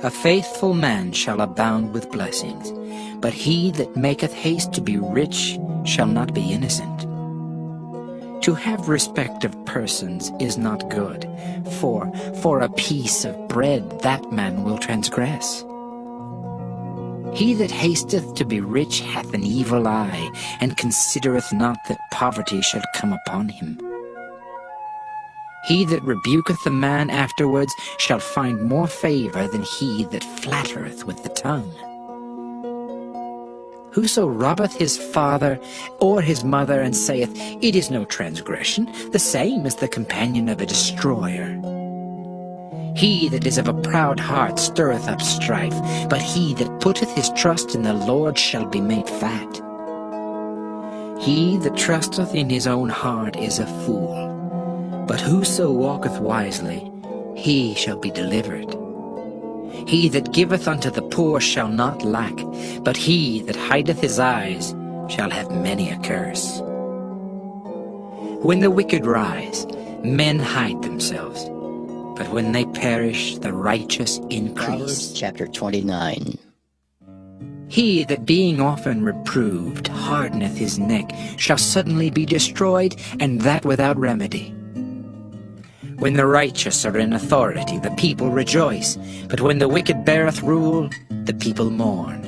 A faithful man shall abound with blessings, but he that maketh haste to be rich shall not be innocent. To have respect of persons is not good, for a piece of bread that man will transgress. He that hasteth to be rich hath an evil eye, and considereth not that poverty shall come upon him. He that rebuketh the man afterwards shall find more favor than he that flattereth with the tongue. Whoso robbeth his father or his mother, and saith, It is no transgression, the same is the companion of a destroyer. He that is of a proud heart stirreth up strife, but he that putteth his trust in the Lord shall be made fat. He that trusteth in his own heart is a fool, but whoso walketh wisely, he shall be delivered. He that giveth unto the poor shall not lack, but he that hideth his eyes shall have many a curse. When the wicked rise, men hide themselves, but when they perish, the righteous increase. Proverbs chapter 29. He that being often reproved hardeneth his neck shall suddenly be destroyed, and that without remedy. When the righteous are in authority, the people rejoice, but when the wicked beareth rule, the people mourn.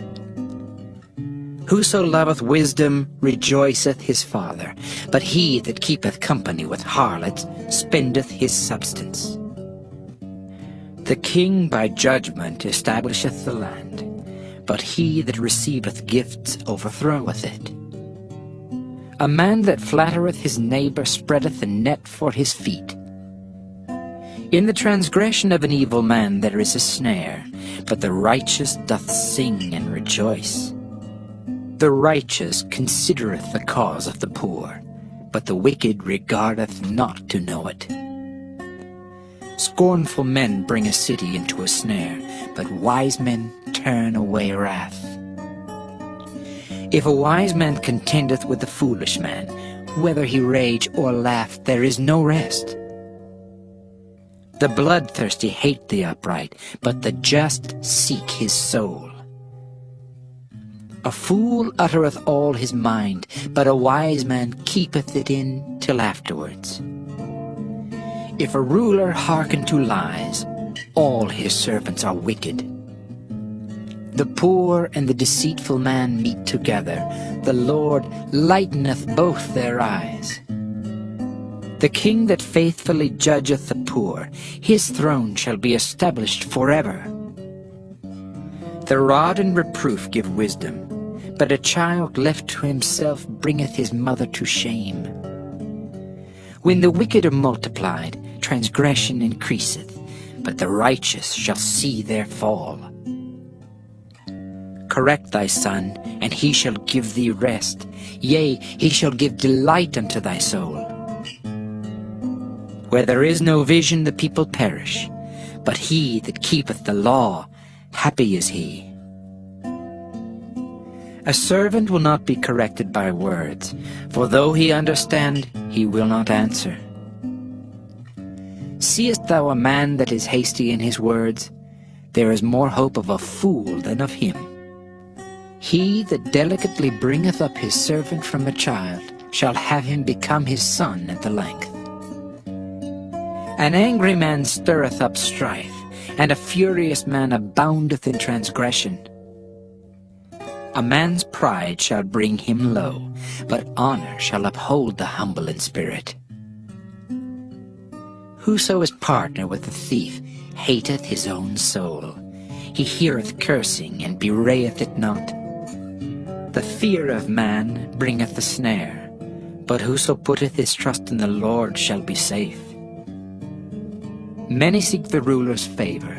Whoso loveth wisdom rejoiceth his father, but he that keepeth company with harlots spendeth his substance. The king by judgment establisheth the land, but he that receiveth gifts overthroweth it. A man that flattereth his neighbor spreadeth a net for his feet. In the transgression of an evil man there is a snare, but the righteous doth sing and rejoice. The righteous considereth the cause of the poor, but the wicked regardeth not to know it. Scornful men bring a city into a snare, but wise men turn away wrath. If a wise man contendeth with a foolish man, whether he rage or laugh, there is no rest. The bloodthirsty hate the upright, but the just seek his soul. A fool uttereth all his mind, but a wise man keepeth it in till afterwards. If a ruler hearken to lies, all his servants are wicked. The poor and the deceitful man meet together. The Lord lighteneth both their eyes. The king that faithfully judgeth the poor, his throne shall be established forever. The rod and reproof give wisdom, but a child left to himself bringeth his mother to shame. When the wicked are multiplied, transgression increaseth, but the righteous shall see their fall. Correct thy son, and he shall give thee rest. Yea, he shall give delight unto thy soul. Where there is no vision, the people perish, but he that keepeth the law, happy is he. A servant will not be corrected by words, for though he understand, he will not answer. Seest thou a man that is hasty in his words? There is more hope of a fool than of him. He that delicately bringeth up his servant from a child shall have him become his son at the length. An angry man stirreth up strife, and a furious man aboundeth in transgression. A man's pride shall bring him low, but honor shall uphold the humble in spirit. Whoso is partner with a thief hateth his own soul. He heareth cursing, and bewrayeth it not. The fear of man bringeth a snare, but whoso putteth his trust in the Lord shall be safe. Many seek the ruler's favor,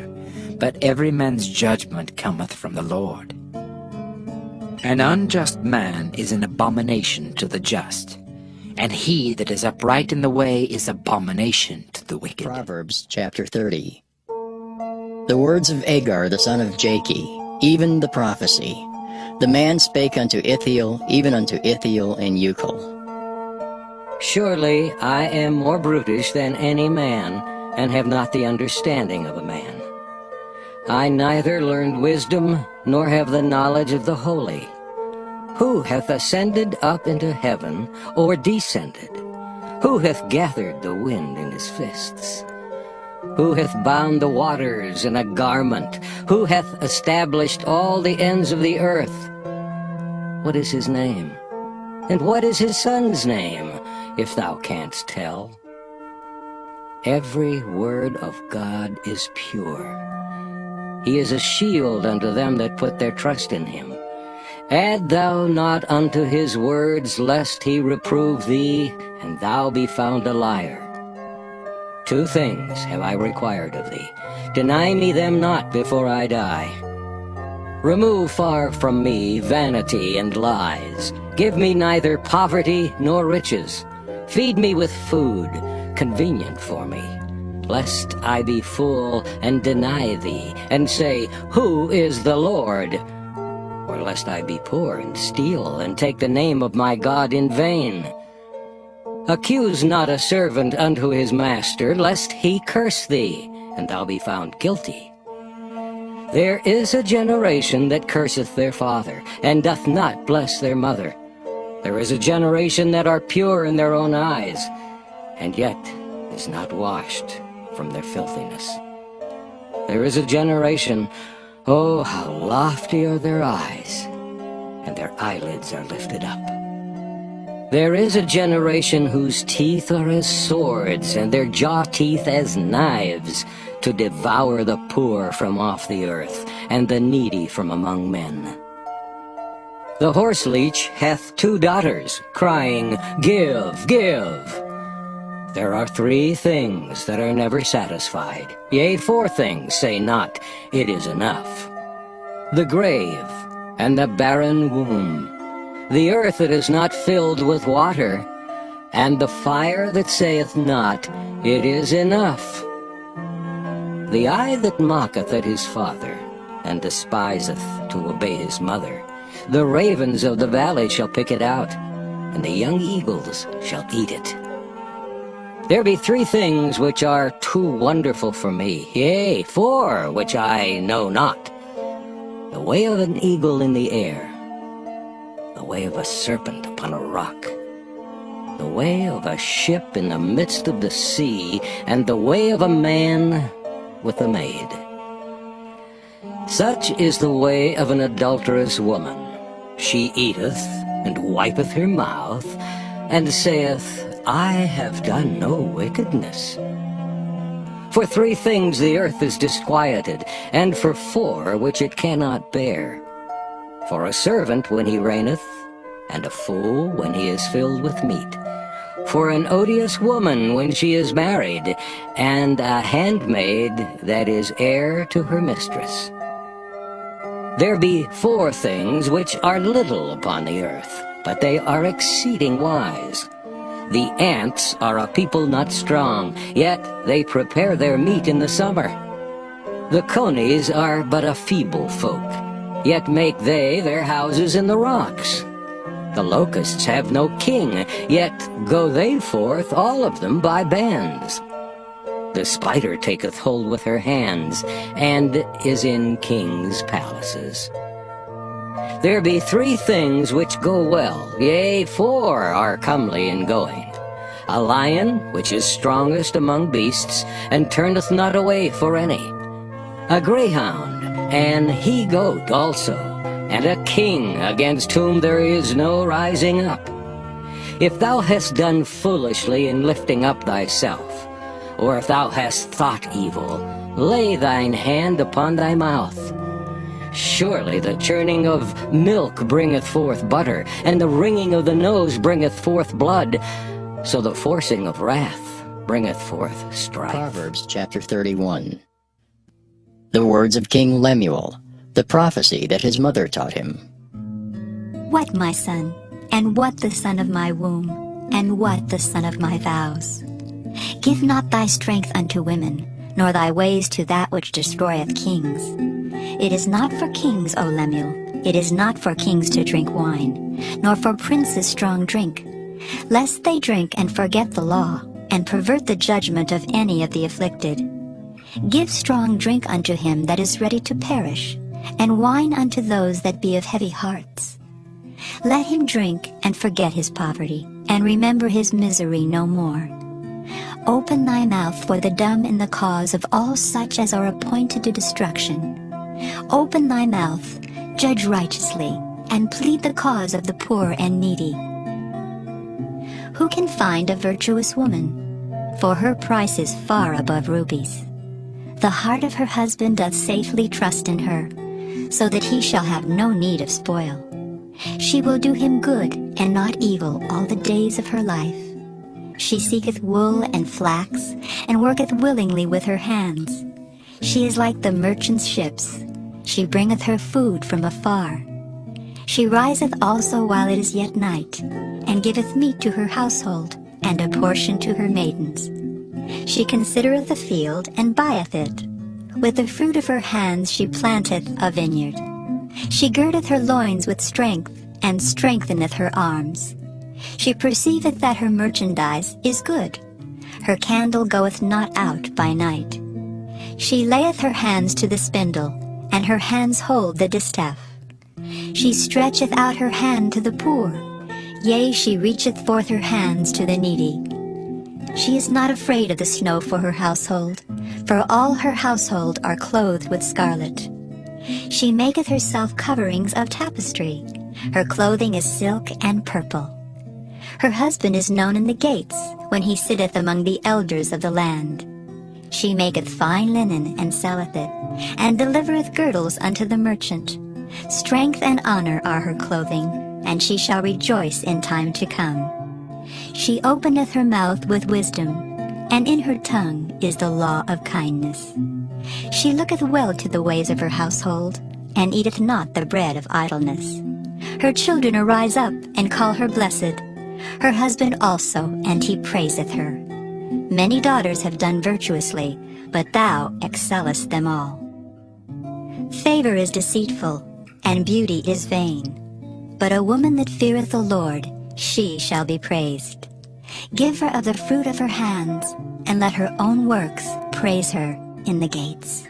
but every man's judgment cometh from the Lord. An unjust man is an abomination to the just, and he that is upright in the way is abomination to the wicked. Proverbs chapter 30. The words of Agar the son of Jakeh, even the prophecy. The man spake unto Ithiel, even unto Ithiel and Euchel. Surely I am more brutish than any man, and have not the understanding of a man. I neither learned wisdom, nor have the knowledge of the holy. Who hath ascended up into heaven, or descended? Who hath gathered the wind in his fists? Who hath bound the waters in a garment? Who hath established all the ends of the earth? What is his name? And what is his son's name, if thou canst tell? Every word of God is pure. He is a shield unto them that put their trust in him. Add thou not unto his words, lest he reprove thee, and thou be found a liar. 2 things have I required of thee. Deny me them not before I die. Remove far from me vanity and lies. Give me neither poverty nor riches. Feed me with food, convenient for me, lest I be full and deny thee, and say, Who is the Lord? Or lest I be poor and steal, and take the name of my God in vain. Accuse not a servant unto his master, lest he curse thee, and thou be found guilty. There is a generation that curseth their father, and doth not bless their mother. There is a generation that are pure in their own eyes, and yet is not washed from their filthiness. There is a generation, oh, how lofty are their eyes, and their eyelids are lifted up. There is a generation whose teeth are as swords, and their jaw teeth as knives, to devour the poor from off the earth, and the needy from among men. The horseleech hath 2 daughters, crying, Give, give. There are 3 things that are never satisfied. Yea, 4 things say not, It is enough. The grave, and the barren womb, the earth that is not filled with water, and the fire that saith not, It is enough. The eye that mocketh at his father, and despiseth to obey his mother, the ravens of the valley shall pick it out, and the young eagles shall eat it. There be 3 things which are too wonderful for me, yea, 4 which I know not. The way of an eagle in the air, the way of a serpent upon a rock, the way of a ship in the midst of the sea, and the way of a man with a maid. Such is the way of an adulterous woman. She eateth, and wipeth her mouth, and saith, I have done no wickedness. For 3 things the earth is disquieted, and for 4 which it cannot bear. For a servant when he reigneth, and a fool when he is filled with meat. For an odious woman when she is married, and a handmaid that is heir to her mistress. There be 4 things which are little upon the earth, but they are exceeding wise. The ants are a people not strong, yet they prepare their meat in the summer. The conies are but a feeble folk, yet make they their houses in the rocks. The locusts have no king, yet go they forth all of them by bands. The spider taketh hold with her hands, and is in kings' palaces. There be 3 things which go well, yea, 4 are comely in going. A lion, which is strongest among beasts, and turneth not away for any. A greyhound, an he-goat also, and a king against whom there is no rising up. If thou hast done foolishly in lifting up thyself, or if thou hast thought evil, lay thine hand upon thy mouth. Surely the churning of milk bringeth forth butter, and the wringing of the nose bringeth forth blood, so the forcing of wrath bringeth forth strife. Proverbs chapter 31. The words of King Lemuel, the prophecy that his mother taught him. What, my son, and what the son of my womb, and what the son of my vows? Give not thy strength unto women, nor thy ways to that which destroyeth kings. It is not for kings, O Lemuel, it is not for kings to drink wine, nor for princes strong drink, lest they drink and forget the law, and pervert the judgment of any of the afflicted. Give strong drink unto him that is ready to perish, and wine unto those that be of heavy hearts. Let him drink and forget his poverty, and remember his misery no more. Open thy mouth for the dumb in the cause of all such as are appointed to destruction. Open thy mouth, judge righteously, and plead the cause of the poor and needy. Who can find a virtuous woman? For her price is far above rubies. The heart of her husband doth safely trust in her, so that he shall have no need of spoil. She will do him good and not evil all the days of her life. She seeketh wool and flax, and worketh willingly with her hands. She is like the merchant's ships. She bringeth her food from afar. She riseth also while it is yet night, and giveth meat to her household, and a portion to her maidens. She considereth the field, and buyeth it. With the fruit of her hands she planteth a vineyard. She girdeth her loins with strength, and strengtheneth her arms. She perceiveth that her merchandise is good. Her candle goeth not out by night. She layeth her hands to the spindle, and her hands hold the distaff. She stretcheth out her hand to the poor, yea, she reacheth forth her hands to the needy. She is not afraid of the snow for her household, for all her household are clothed with scarlet. She maketh herself coverings of tapestry. Her clothing is silk and purple. Her husband is known in the gates, when he sitteth among the elders of the land. She maketh fine linen, and selleth it, and delivereth girdles unto the merchant. Strength and honor are her clothing, and she shall rejoice in time to come. She openeth her mouth with wisdom, and in her tongue is the law of kindness. She looketh well to the ways of her household, and eateth not the bread of idleness. Her children arise up, and call her blessed, her husband also, and he praiseth her. Many daughters have done virtuously, but thou excellest them all. Favor is deceitful, and beauty is vain. But a woman that feareth the Lord, she shall be praised. Give her of the fruit of her hands, and let her own works praise her in the gates.